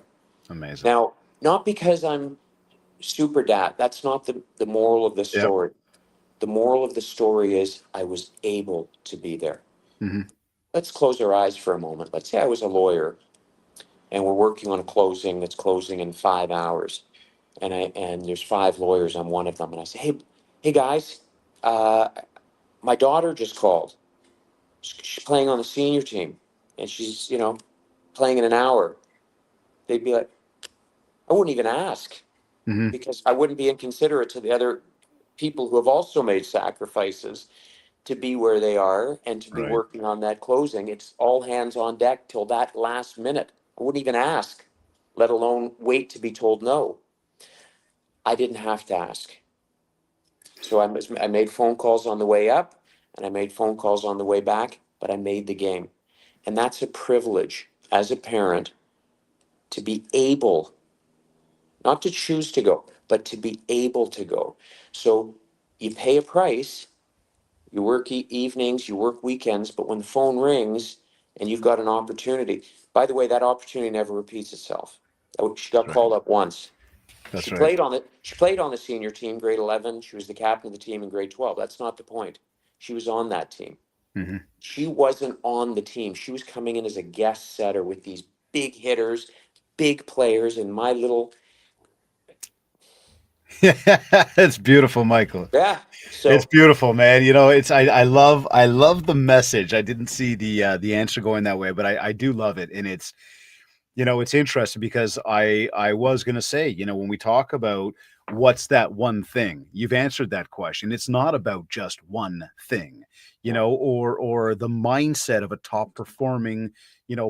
Amazing. Now, not because I'm super dad. That's not the moral of the Yeah. story. The moral of the story is I was able to be there. Hmm. Let's close our eyes for a moment. Let's say I was a lawyer and we're working on a closing that's closing in 5 hours. And there's five lawyers. I'm one of them. And I say, hey guys, uh, my daughter just called. She's playing on the senior team, and she's playing in an hour. They'd be like, I wouldn't even ask Hmm. because I wouldn't be inconsiderate to the other people who have also made sacrifices to be where they are and to be Right. working on that closing. It's all hands on deck till that last minute. I wouldn't even ask, let alone wait to be told no. I didn't have to ask. So I made phone calls on the way up and I made phone calls on the way back, but I made the game. And that's a privilege as a parent to be able, not to choose to go, but to be able to go. So you pay a price, you work evenings, you work weekends, but when the phone rings and you've got an opportunity, by the way, that opportunity never repeats itself. She got That's right. called up once. That's She right. played on it. She played on the senior team, grade 11. She was the captain of the team in grade 12. That's not the point. She was on that team. Hmm. She wasn't on the team. She was coming in as a guest setter with these big hitters, big players, and my little Yeah. It's beautiful, Michael. yeah. It's So beautiful, man. It's I love the message. I didn't see the answer going that way, but I do love it. And it's interesting because I was going to say, when we talk about what's that one thing, you've answered that question. It's not about just one thing, no, or the mindset of a top performing,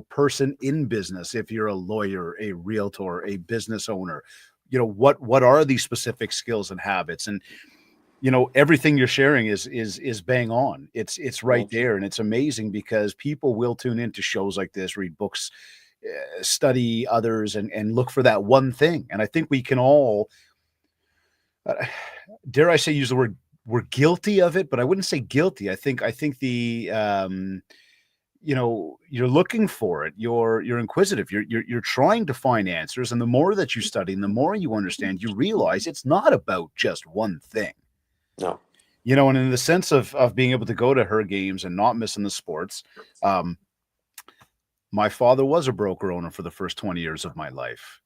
person in business. If you're a lawyer, a realtor, a business owner, what are these specific skills and habits? And everything you're sharing is bang on. It's right thank you. there, and it's amazing because people will tune into shows like this, read books, study others, and look for that one thing. And I think we can all, uh, dare I say, use the word, we're guilty of it, but I wouldn't say guilty. I think the you're looking for it. You're inquisitive. You're trying to find answers, and the more that you study, and the more you understand, you realize it's not about just one thing. No, And in the sense of being able to go to her games and not missing the sports, um, my father was a broker owner for the first 20 years of my life.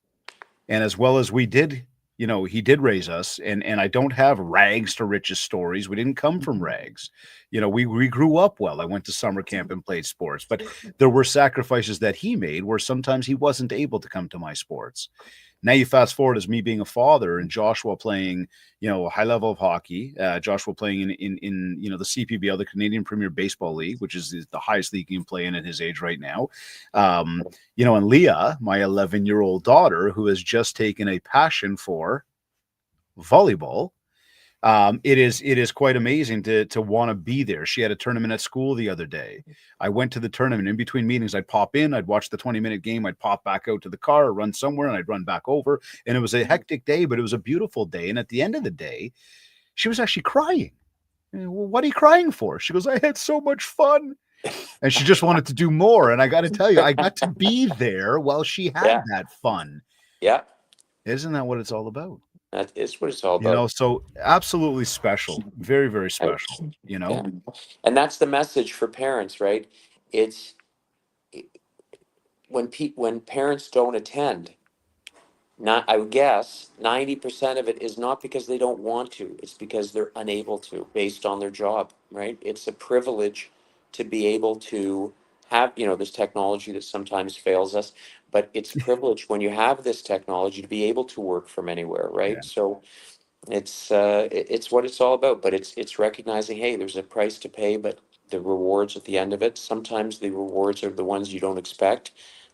And as well as we did, he did raise us, and I don't have rags to riches stories. We didn't come from rags. We grew up well. I went to summer camp and played sports, but there were sacrifices that he made where sometimes he wasn't able to come to my sports. Now you fast forward as me being a father and Joshua playing, a high level of hockey. Joshua playing in the CPBL, the Canadian Premier Baseball League, which is the highest league you can play in at his age right now. And Leah, my 11-year-old daughter, who has just taken a passion for volleyball. It is quite amazing to want to be there. She had a tournament at school the other day. I went to the tournament. In between meetings, I'd pop in, I'd watch the 20-minute game, I'd pop back out to the car, or run somewhere, and I'd run back over. And it was a hectic day, but it was a beautiful day. And at the end of the day, she was actually crying. Well, what are you crying for? She goes, I had so much fun. And she just wanted to do more. And I got to tell you, I got to be there while she had Yeah. that fun. Yeah. Isn't that what it's all about? That is what it's all about. So absolutely special, very, very I, special, yeah. And that's the message for parents, right? It's when parents don't attend, not, I would guess 90% of it is not because they don't want to, it's because they're unable to based on their job, right? It's a privilege to be able to have, this technology that sometimes fails us, but it's a privilege when you have this technology to be able to work from anywhere, Yeah. right? So it's what it's all about, but it's recognizing, hey, there's a price to pay, but the rewards at the end of it, sometimes the rewards are the ones you don't expect,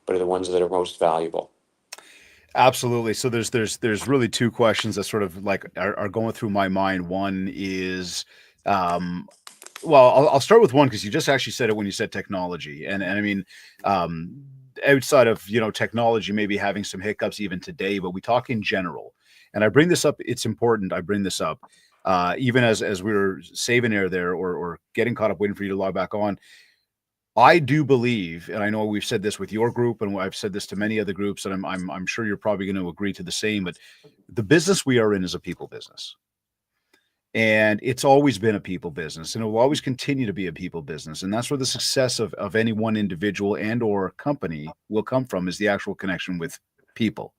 but are the ones that are most valuable. Absolutely. So there's really two questions that sort of like are going through my mind. One is, um, well, I'll start with one because you just actually said it when you said technology, and I mean, um, outside of technology maybe having some hiccups even today, but we talk in general. And I bring this up. It's important. I bring this up, even as we were saving air there, or getting caught up waiting for you to log back on. I do believe, and I know we've said this with your group, and I've said this to many other groups, and I'm sure you're probably going to agree to the same. But the business we are in is a people business, and it's always been a people business, and it will always continue to be a people business. And that's where the success of any one individual and or company will come from, is the actual connection with people.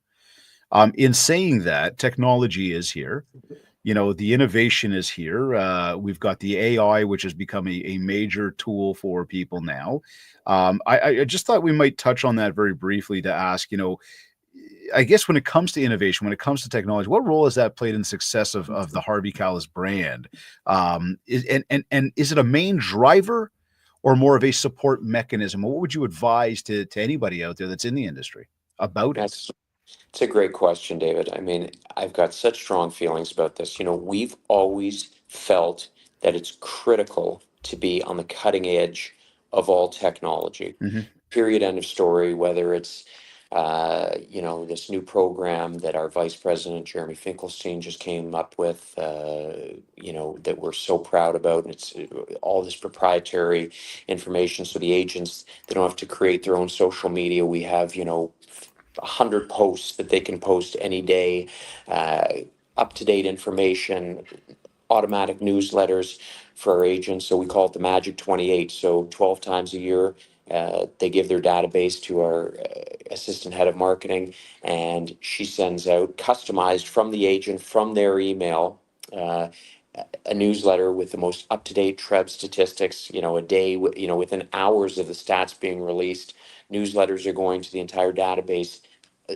In saying that, technology is here. The innovation is here. We've got the AI, which has become a major tool for people now. I just thought we might touch on that very briefly to ask, I guess when it comes to innovation, when it comes to technology, what role has that played in the success of the Harvey Kalles brand? And is it a main driver or more of a support mechanism? What would you advise to anybody out there that's in the industry about it? That's It's a great question, David. I mean, I've got such strong feelings about this. We've always felt that it's critical to be on the cutting edge of all technology. Hmm. Period. End of story. Whether it's, this new program that our Vice President Jeremy Finkelstein just came up with, that we're so proud about, and it's all this proprietary information, so the agents, they don't have to create their own social media. We have, 100 posts that they can post any day, uh, up to date information, automatic newsletters for our agents. So we call it the Magic 28. So 12 times a year, they give their database to our assistant head of marketing, and she sends out customized from the agent, from their email. A newsletter with the most up-to-date Treb statistics, a day, within hours of the stats being released, newsletters are going to the entire database.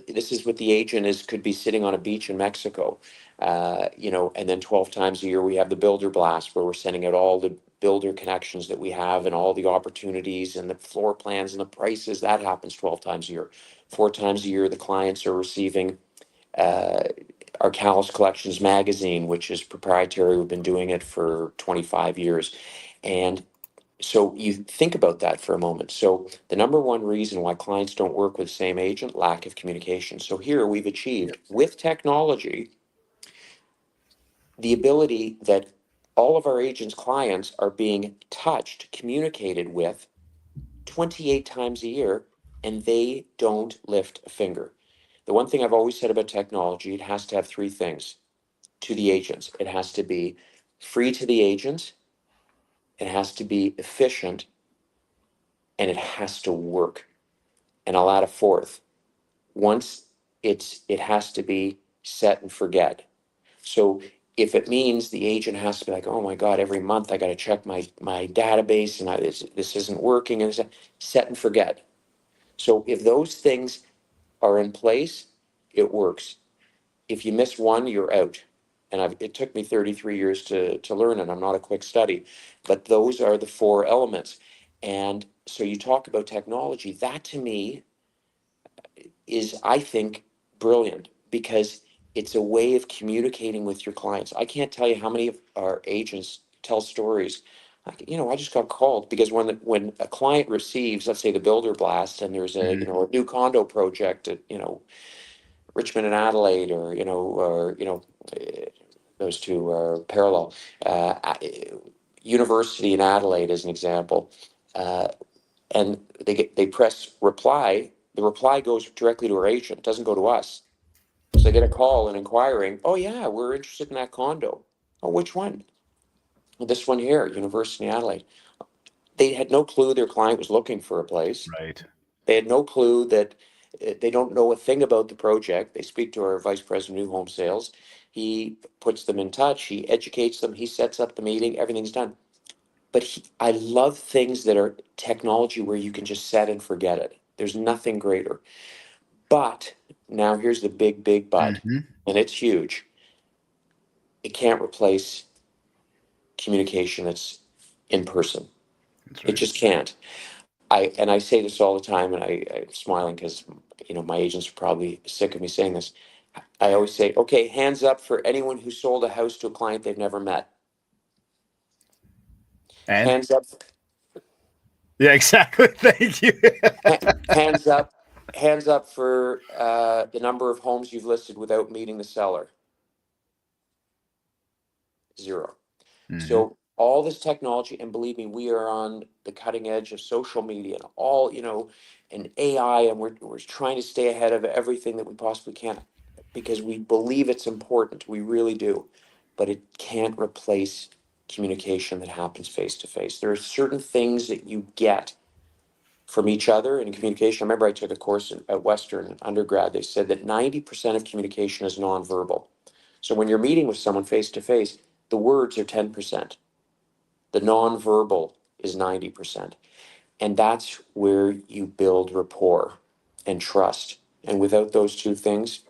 This is what the agent could be sitting on a beach in Mexico, and then 12 times a year we have the builder blast, where we're sending out all the builder connections that we have and all the opportunities and the floor plans and the prices. That happens 12 times a year. 4 times a year, the clients are receiving uh, our Kalles Collections magazine, which is proprietary. We've been doing it for 25 years. And so you think about that for a moment. So the number one reason why clients don't work with the same agent, lack of communication. So here we've achieved with technology the ability that all of our agents' clients are being touched, communicated with 28 times a year, and they don't lift a finger. The one thing I've always said about technology, it has to have three things to the agents. It has to be free to the agents, it has to be efficient, and it has to work. And I'll add a fourth. Once it has to be set and forget. So if it means the agent has to be like, oh my God, every month I got to check my database, and this isn't working, and set and forget. So if those things are in place, it works. If you miss one, you're out. And it took me 33 years to learn it. I'm not a quick study, but those are the four elements. And so you talk about technology. That to me is, I think, brilliant because it's a way of communicating with your clients. I can't tell you how many of our agents tell stories. Like, I just got called because when a client receives, let's say, the builder blast, and there's a Mhm. a new condo project at Richmond and Adelaide, those two are parallel. University in Adelaide, as an example, and they press reply. The reply goes directly to our agent; it doesn't go to us. So they get a call and inquiring. Oh yeah, we're interested in that condo. Oh, which one? Well, this one here, University in Adelaide. They had no clue their client was looking for a place. Right. They had no clue that they don't know a thing about the project. They speak to our vice president of new home sales. He puts them in touch. He educates them. He sets up the meeting. Everything's done. But I love things that are technology where you can just set and forget it. There's nothing greater. But now here's the big, big but, Mhm. and it's huge. It can't replace communication that's in person. That's It right. just can't. I say this all the time, and I'm smiling because my agents are probably sick of me saying this. I always say, okay, hands up for anyone who sold a house to a client they've never met. And Hands up, yeah, exactly. Thank you. ha- hands up, hands up for the number of homes you've listed without meeting the seller. Zero. Hmm. So all this technology, and believe me, we are on the cutting edge of social media and all, and AI, and we're trying to stay ahead of everything that we possibly can because we believe it's important. We really do. But it can't replace communication that happens face to face. There are certain things that you get from each other in communication. I remember I took a course at Western in undergrad. They said that 90% of communication is nonverbal. So when you're meeting with someone face to face, the words are 10%. The nonverbal is 90%. And that's where you build rapport and trust. And without those two things,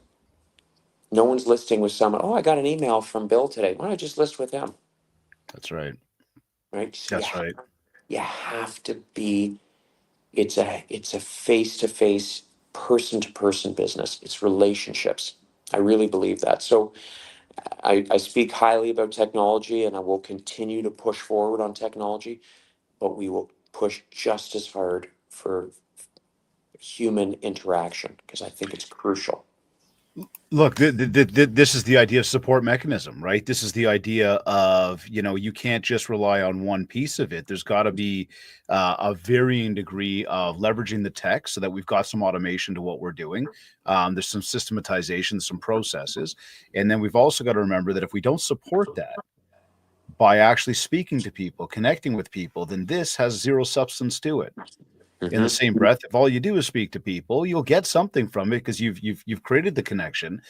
no one's listing with someone. Oh, I got an email from Bill today. Why don't I just list with him? That's right. Right? So That's right. you have to be, it's a face-to-face, person-to-person business. It's relationships. I really believe that. So I speak highly about technology and I will continue to push forward on technology, but we will push just as hard for human interaction because I think it's crucial. Look, this is the idea of support mechanism, right? This is the idea of, you can't just rely on one piece of it. There's got to be a varying degree of leveraging the tech so that we've got some automation to what we're doing. There's some systematization, some processes. And then we've also got to remember that if we don't support that by actually speaking to people, connecting with people, then this has zero substance to it. In the Hmm. same breath, if all you do is speak to people, you'll get something from it because you've created the connection.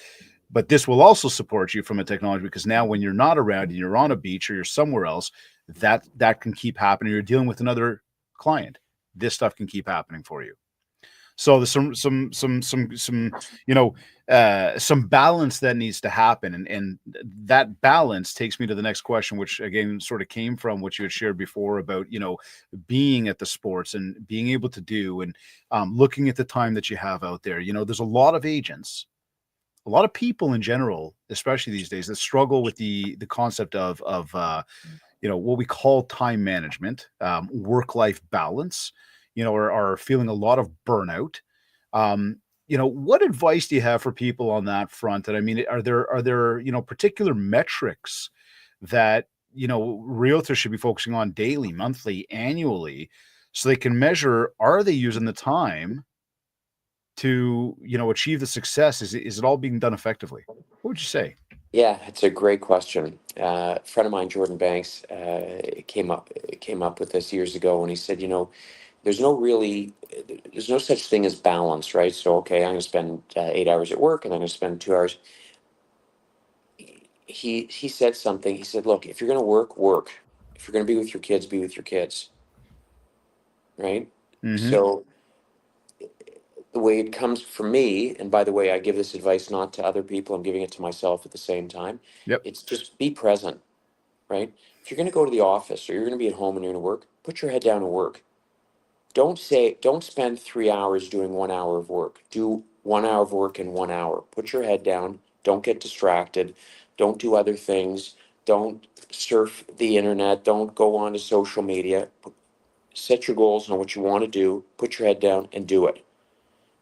But this will also support you from a technology because now when you're not around and you're on a beach or you're somewhere else, that can keep happening. You're dealing with another client. This stuff can keep happening for you. So there's some balance that needs to happen, and that balance takes me to the next question, which again sort of came from what you had shared before about being at the sports and being able to do and looking at the time that you have out there. There's a lot of agents, a lot of people in general, especially these days, that struggle with the concept of what we call time management, work life balance, are feeling a lot of burnout. What advice do you have for people on that front? And I mean, are there particular metrics that realtors should be focusing on daily, monthly, annually, so they can measure, are they using the time to achieve the success? Is it all being done effectively? What would you say? Yeah, it's a great question. A friend of mine, Jordan Banks, came up with this years ago, and he said, there's no really, there's no such thing as balance, right? So, okay, I'm going to spend 8 hours at work, and I'm going to spend 2 hours. He said something. He said, look, if you're going to work, work. If you're going to be with your kids, be with your kids, right? Hmm. So the way it comes from me, and by the way, I give this advice not to other people, I'm giving it to myself at the same time. Yep. It's just be present, right? If you're going to go to the office or you're going to be at home and you're going to work, put your head down and work. Don't spend 3 hours doing 1 hour of work. Do 1 hour of work in 1 hour. Put your head down. Don't get distracted. Don't do other things. Don't surf the internet. Don't go on to social media. Set your goals on what you want to do. Put your head down and do it.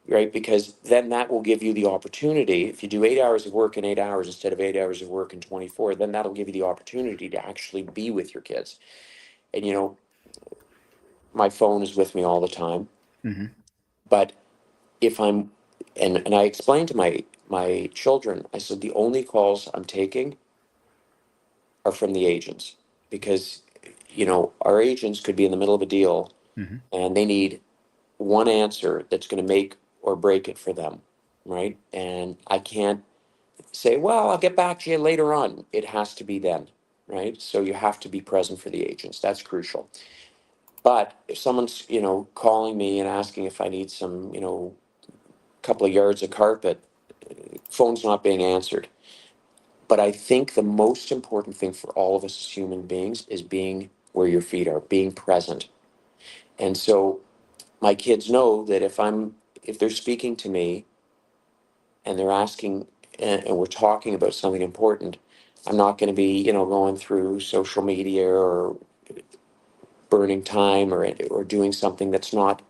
Right? Because then that will give you the opportunity. If you do 8 hours of work in 8 hours instead of 8 hours of work in 24, then that'll give you the opportunity to actually be with your kids. And my phone is with me all the time. Mm-hmm. But if I'm and I explained to my children, I said the only calls I'm taking are from the agents because our agents could be in the middle of a deal Mm-hmm. and they need one answer that's going to make or break it for them, right? And I can't say, well, I'll get back to you later on. It has to be then, right? So you have to be present for the agents. That's crucial. But if someone's calling me and asking if I need some couple of yards of carpet, phone's not being answered. But I think the most important thing for all of us as human beings is being where your feet are, being present. And so my kids know that if they're speaking to me and they're asking and we're talking about something important, I'm not going to be, going through social media or burning time or doing something that's not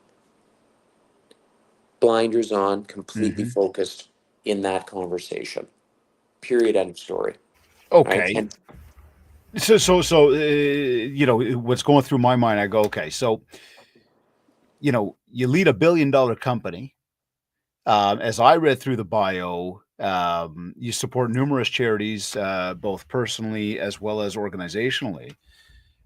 blinders on, completely Mm-hmm. focused in that conversation. Period. End of story. Right? Okay. And What's going through my mind, I go, okay, so, you lead $1 billion company. As I read through the bio, you support numerous charities, both personally as well as organizationally.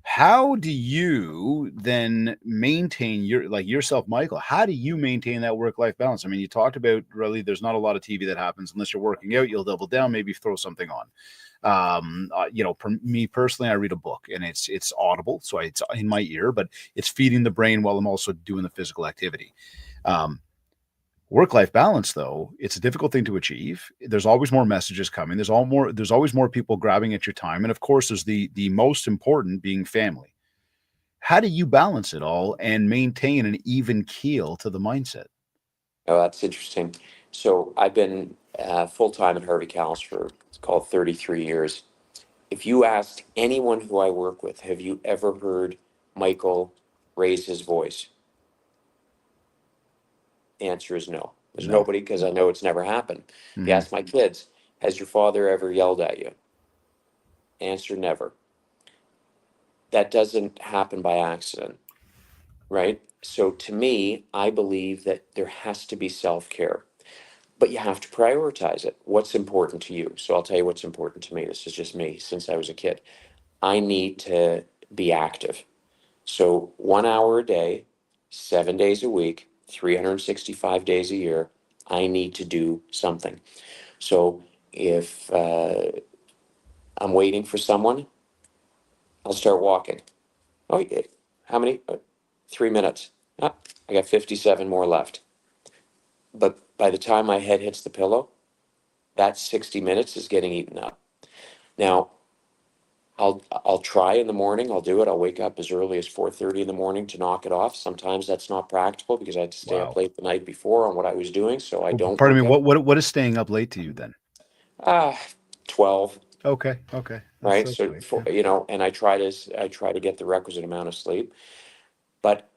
How do you then maintain yourself, Michael? How do you maintain that work-life balance? I mean, you talked about really there's not a lot of TV that happens unless you're working out. You'll double down, maybe throw something on. For me personally, I read a book and it's audible, so it's in my ear, but it's feeding the brain while I'm also doing the physical activity. Um, Work-life balance, though, it's a difficult thing to achieve. There's always more messages coming. There's always more people grabbing at your time, and of course, there's the most important being family. How do you balance it all and maintain an even keel to the mindset? oh, that's interesting. So I've been full time at Harvey Kalles for it's called 33 years. If you asked anyone who I work with, have you ever heard Michael raise his voice? The answer is no. There's No. nobody because I know it's never happened. If you Mm-hmm. ask my kids, has your father ever yelled at you? Answer never. That doesn't happen by accident, right? So to me, I believe that there has to be self care, but you have to prioritize it. What's important to you? So I'll tell you what's important to me. This is just me since I was a kid. I need to be active. So 1 hour a day, 7 days a week, 365 days a year, I need to do something. So if I'm waiting for someone, I'll start walking. Oh, yeah. How many? 3 minutes. Ah, I got 57 more left. But by the time my head hits the pillow, that 60 minutes is getting eaten up. Now, I'll try in the morning. I'll do it. I'll wake up as early as 4:30 in the morning to knock it off. Sometimes that's not practical because I had to stay up Wow. late the night before on what I was doing, so I Well, don't pardon me. work out. What is staying up late to you then? Ah, 12, Okay. Okay. That's right? so So sweet. for, Yeah. and I try to get the requisite amount of sleep. But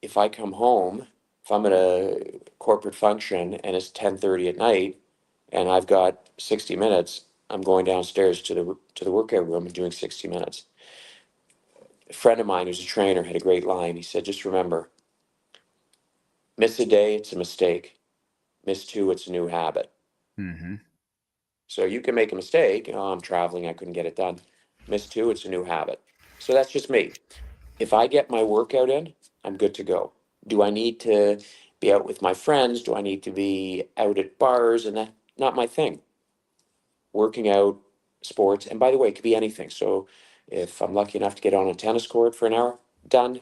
if I come home, if I'm at a corporate function and it's 10:30 at night and I've got 60 minutes, I'm going downstairs to the workout room and doing 60 minutes. A friend of mine who's a trainer had a great line. He said, just remember, miss a day, it's a mistake. Miss two, it's a new habit. Mm-hmm. So you can make a mistake. Oh, I'm traveling, I couldn't get it done. Miss two, it's a new habit. So that's just me. If I get my workout in, I'm good to go. Do I need to be out with my friends? Do I need to be out at bars? And that, not my thing. Working out, sports, and by the way, it could be anything. So if I'm lucky enough to get on a tennis court for an hour, done, There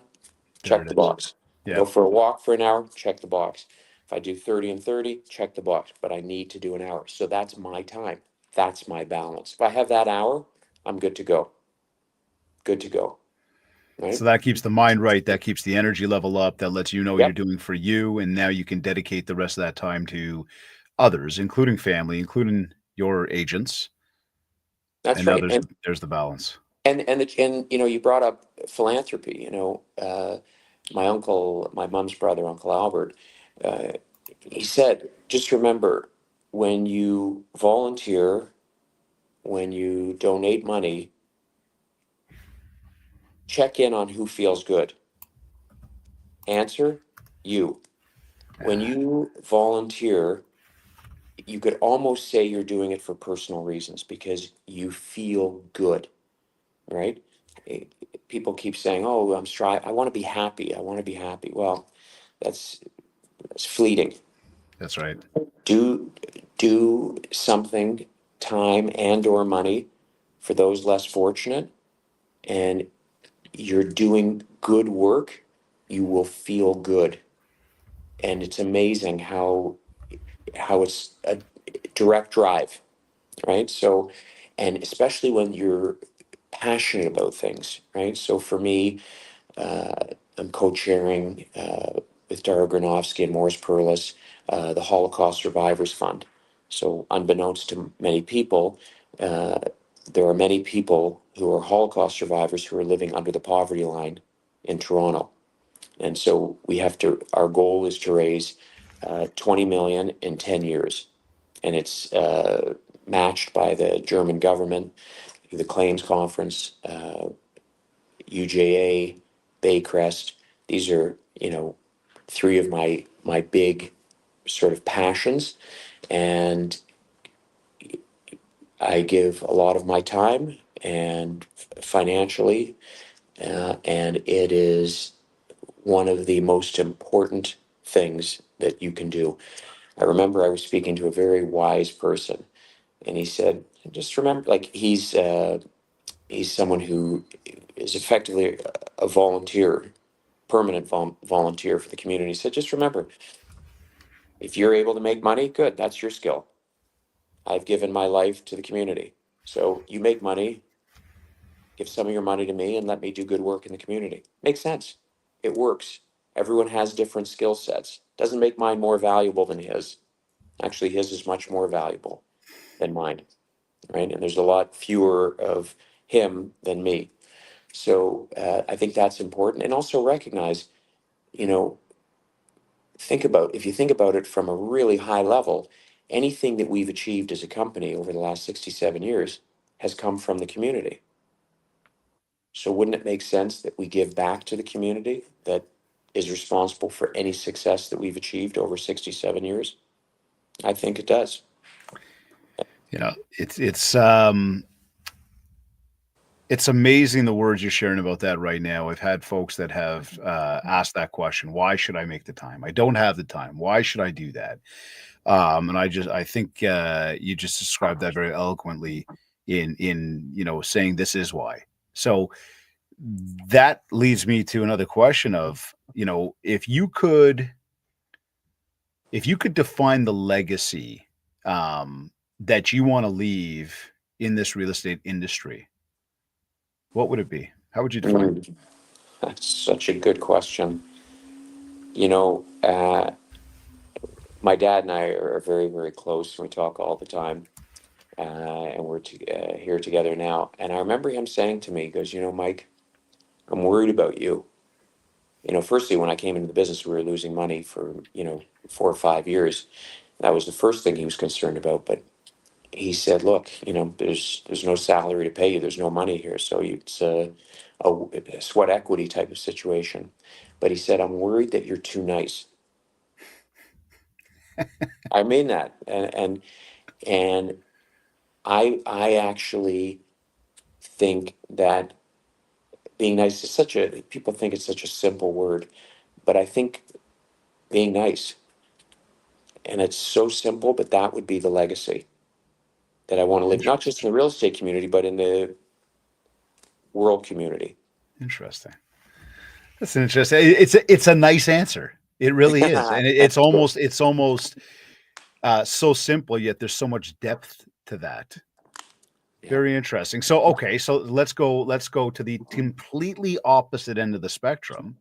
check it the is. box. Yeah. Go for a walk for an hour, check the box. If I do 30 and 30, check the box, but I need to do an hour. So that's my time. That's my balance. If I have that hour, I'm good to go. Good to go. Right? So that keeps the mind right. That keeps the energy level up. That lets you know what you're Yep. doing for you. And now you can dedicate the rest of that time to others, including family, including your agents. That's And now right. there's the balance. And you know, you brought up philanthropy. You know, my uncle, my mom's brother, Uncle Albert, uh, he said, just remember, when you volunteer, when you donate money, check in on who feels good. Answer, you. When you volunteer, you could almost say you're doing it for personal reasons because you feel good, right? Eh, People keep saying, "Oh, I want to be happy. I want to be happy." Well, that's that's fleeting. That's right. Do do something, time and or money, for those less fortunate, and you're doing good work. You will feel good, and it's amazing how it's a direct drive, right? So, and especially when you're passionate about things, right? So for me, uh, I'm co-chairing with Dara Granovsky and Morris Perlis the Holocaust Survivors Fund. So, unbeknownst to many people, uh, there are many people who are Holocaust survivors who are living under the poverty line in Toronto. And so we have to, our goal is to raise 20 million in 10 years. And it's matched by the German government, the Claims Conference, UJA, Baycrest. These are, you know, three of my big sort of passions. And I give a lot of my time and financially, and it is one of the most important things that you can do. I remember I was speaking to a very wise person, and he said, "Just remember, like he's someone who is effectively a volunteer, permanent volunteer for the community." He said, "Just remember, if you're able to make money, good. That's your skill. I've given my life to the community, so you make money. Give some of your money to me, and let me do good work in the community." Makes sense. It works. Everyone has different skill sets. Doesn't make mine more valuable than his. Actually, his is much more valuable than mine, right? And there's a lot fewer of him than me. So I think that's important. And also recognize, you know, if you think about it from a really high level, anything that we've achieved as a company over the last 67 years has come from the community. So wouldn't it make sense that we give back to the community that is responsible for any success that we've achieved over 67 years? I think it does. You know, it's amazing the words you're sharing about that right now. I've had folks that have asked that question: Why should I make the time? I don't have the time. Why should I do that? And I think you just described that very eloquently in saying this is why. So that leads me to another question of if you could define the legacy that you want to leave in this real estate industry, what would it be? How would you define it? Mm, that's such a good question. You know, my dad and I are very, very close. We talk all the time, and here together now. And I remember him saying to me, he goes, Mike, I'm worried about you. Firstly, when I came into the business, we were losing money for, 4 or 5 years. That was the first thing he was concerned about. But he said, look, there's no salary to pay you. There's no money here. So it's a sweat equity type of situation. But he said, I'm worried that you're too nice. I mean that. And I actually think that being nice is people think it's such a simple word, but I think being nice, and it's so simple, but that would be the legacy that I want to live, not just in the real estate community, but in the world community. Interesting. That's interesting. It's a nice answer. It really is, and it's almost so simple, yet there's so much depth to that. Yeah. Very interesting. So, okay, so let's go to the completely opposite end of the spectrum.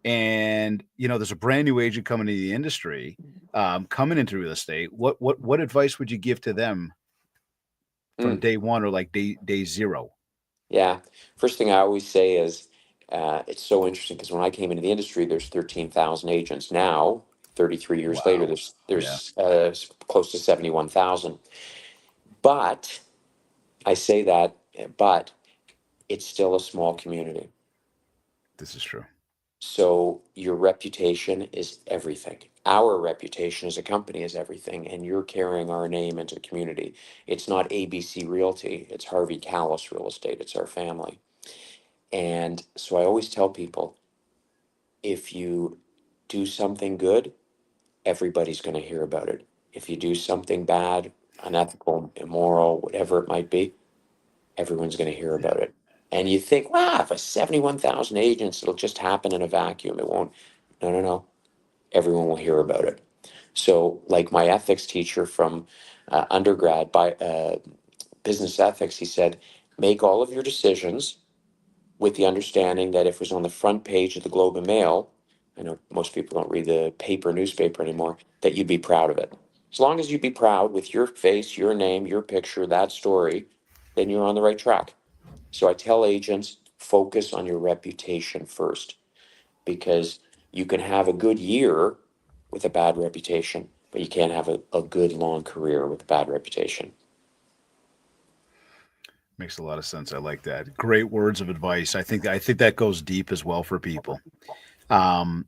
And there's a brand new agent coming into the industry, coming into real estate. What advice would you give to them from Mm, day one or like day zero? yeah. First thing I always say is it's so interesting because when I came into the industry, there's 13,000 agents. Now, 33 years later, Wow. there's Yeah, close to 71,000. But I say that, but it's still a small community. this is true. So your reputation is everything. Our reputation as a company is everything, and you're carrying our name into the community. It's not ABC Realty, it's Harvey Kalles Real Estate, it's our family. And so I always tell people, if you do something good, everybody's going to hear about it. If you do something bad, unethical, immoral, whatever it might be, everyone's going to hear Yeah. about it. And you think, wow, if a 71,000 agents, it'll just happen in a vacuum. It won't. No, no, no. Everyone will hear about it. So, like my ethics teacher from undergrad by business ethics, he said, make all of your decisions with the understanding that if it was on the front page of the Globe and Mail, I know most people don't read the paper newspaper anymore, that you'd be proud of it. As long as you'd be proud with your face, your name, your picture, that story, then you're on the right track. So I tell agents, focus on your reputation first, because you can have a good year with a bad reputation, but you can't have a good long career with a bad reputation. Makes a lot of sense. I like that. Great words of advice. I think that goes deep as well for people. Um,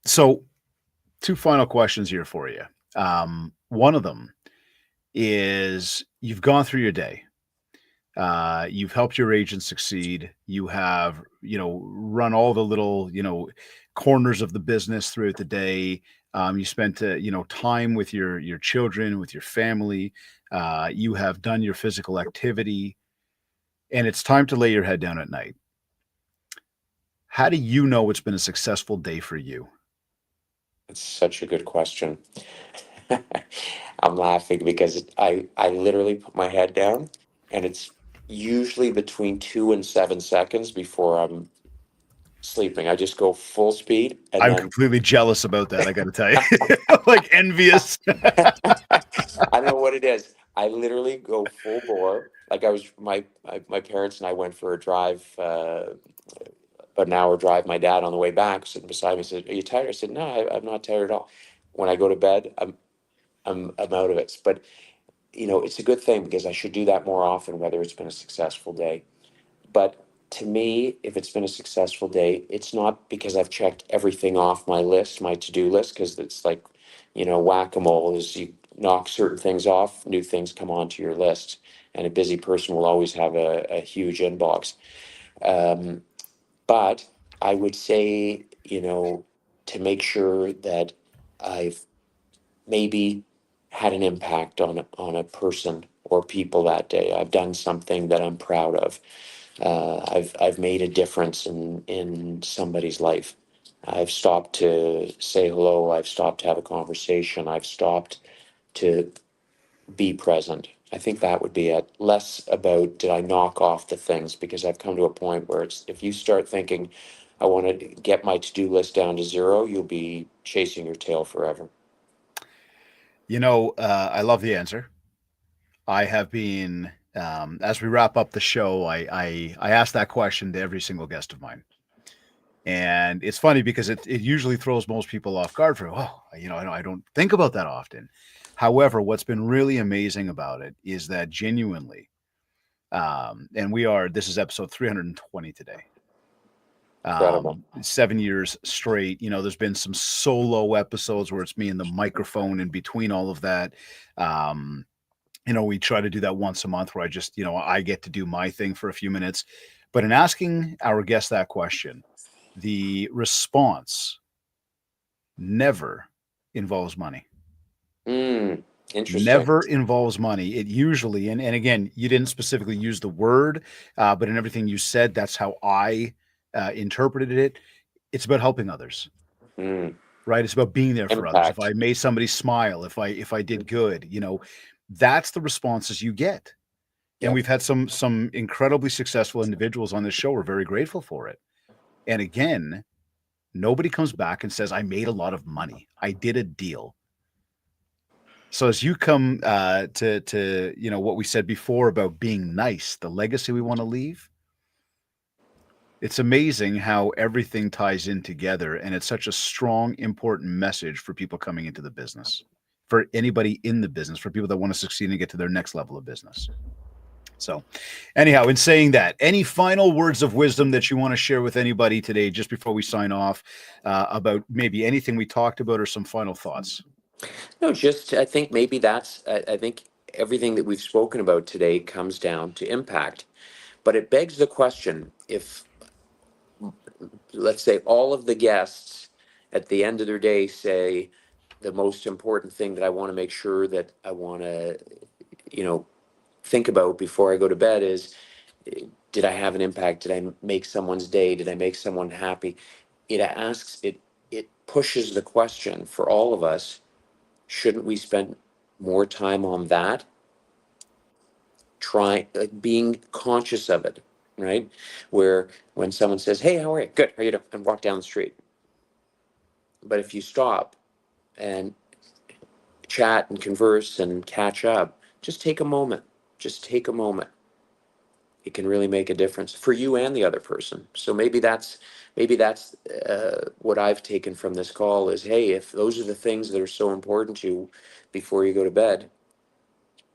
so two final questions here for you. One of them is you've gone through your day. You've helped your agent succeed. You have, run all the little, corners of the business throughout the day. You spent, time with your children, with your family. You have done your physical activity, and it's time to lay your head down at night. How do you know it's been a successful day for you? It's such a good question. I'm laughing because I literally put my head down, and it's usually between 2 and 7 seconds before I'm sleeping. I just go full speed, and I'm then completely jealous about that. I got to tell you, like envious. I don't know what it is. I literally go full bore. Like I was, my parents and I went for a drive, about an hour drive. My dad on the way back sitting beside me said, "Are you tired?" I said, "No, I'm not tired at all." When I go to bed, I'm out of it. But it's a good thing because I should do that more often, whether it's been a successful day. But to me, if it's been a successful day, it's not because I've checked everything off my list, my to-do list, because it's like, whack-a-mole is you knock certain things off, new things come onto your list. And a busy person will always have a huge inbox. Um, but I would say, to make sure that I've maybe had an impact on a person or people that day. I've done something that I'm proud of. I've made a difference in somebody's life. I've stopped to say hello. I've stopped to have a conversation. I've stopped to be present. I think that would be it. Less about did I knock off the things, because I've come to a point where it's if you start thinking I want to get my to-do list down to zero, you'll be chasing your tail forever. I love the answer. I have been, as we wrap up the show, I ask that question to every single guest of mine. And it's funny because it usually throws most people off guard for, I don't think about that often. However, what's been really amazing about it is that genuinely, and this is episode 320 today. Incredible. 7 years straight. There's been some solo episodes where it's me and the microphone in between all of that. Um, we try to do that once a month where I just, I get to do my thing for a few minutes. But in asking our guest that question, the response never involves money. Mm, interesting. Never involves money. It usually, and again, you didn't specifically use the word, but in everything you said, that's how I interpreted it. It's about helping others. right? It's about being there for others. If I Impact. made somebody smile, if I did good, that's the responses you get. And Yep. we've had some incredibly successful individuals on this show. We're very grateful for it. And again, nobody comes back and says, I made a lot of money. I did a deal. So as you come to what we said before about being nice, the legacy we want to leave, it's amazing how everything ties in together, and it's such a strong, important message for people coming into the business, for anybody in the business, for people that want to succeed and get to their next level of business. So anyhow, in saying that, any final words of wisdom that you want to share with anybody today, just before we sign off, about maybe anything we talked about or some final thoughts? No, just I think maybe I think everything that we've spoken about today comes down to impact. But it begs the question, if, let's say, all of the guests at the end of their day say the most important thing that I want to make sure that I want to, think about before I go to bed is, did I have an impact? Did I make someone's day? Did I make someone happy? It pushes the question for all of us, shouldn't we spend more time on that? Being conscious of it, right? Where when someone says, "Hey, how are you?" "Good. How are you doing?" and walk down the street. But if you stop and chat and converse and catch up, just take a moment. Just take a moment. It can really make a difference for you and the other person. So maybe that's what I've taken from this call is, hey, if those are the things that are so important to you before you go to bed,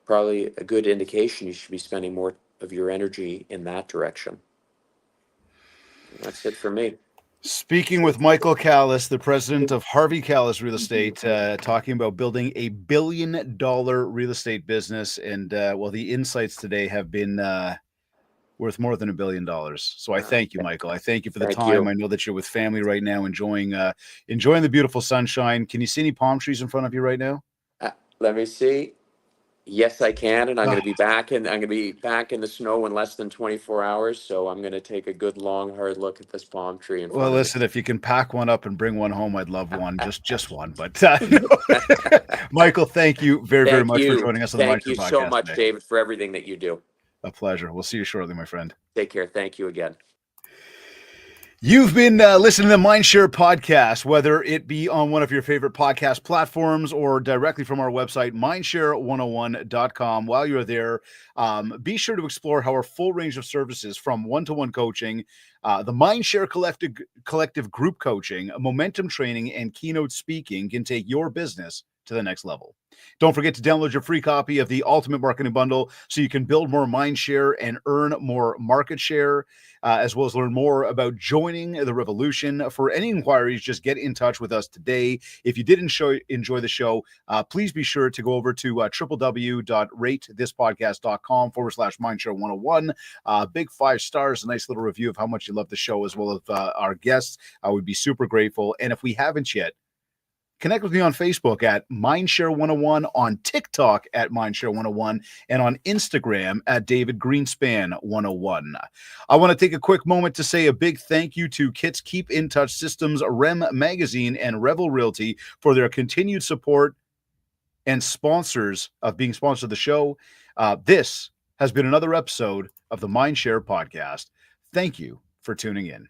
probably a good indication you should be spending more of your energy in that direction. That's it for me. Speaking with Michael Kalles, the president of Harvey Kalles Real Estate, talking about building a $1 billion real estate business. And well, the insights today have been worth more than $1 billion. So I thank you, Michael. I thank you for the Thank time. you. I know that you're with family right now, enjoying the beautiful sunshine. Can you see any palm trees in front of you right now? Let me see. Yes, I can, and I'm Oh, going to be back in the snow in less than 24 hours. So I'm going to take a good, long, hard look at this palm tree in well, front of listen, if you can pack one up and bring one home, I'd love one, just one. But me. Michael, thank you very, very Thank much for you. joining us on the Thank MindShare you so podcast much, today. David, for everything that you do. A pleasure. We'll see you shortly, my friend. Take care. Thank you again. You've been listening to the MindShare podcast, whether it be on one of your favorite podcast platforms or directly from our website, mindshare101.com. While you're there, be sure to explore how our full range of services from one-to-one coaching, the MindShare collective group coaching, momentum training, and keynote speaking can take your business to the next level. Don't forget to download your free copy of the Ultimate Marketing Bundle so you can build more mind share and earn more market share, as well as learn more about joining the revolution. For any inquiries, just get in touch with us today. If you did enjoy the show, please be sure to go over to www.ratethispodcast.com/mindshare101. Big 5 stars, a nice little review of how much you love the show, as well as our guests. I would be super grateful. And if we haven't yet, connect with me on Facebook at MindShare101, on TikTok at MindShare101, and on Instagram at David Greenspan101. I want to take a quick moment to say a big thank you to Kits Keep in Touch Systems, REM Magazine, and REVEL Realty for their continued support and sponsors of being sponsored of the show. This has been another episode of the MindShare podcast. Thank you for tuning in.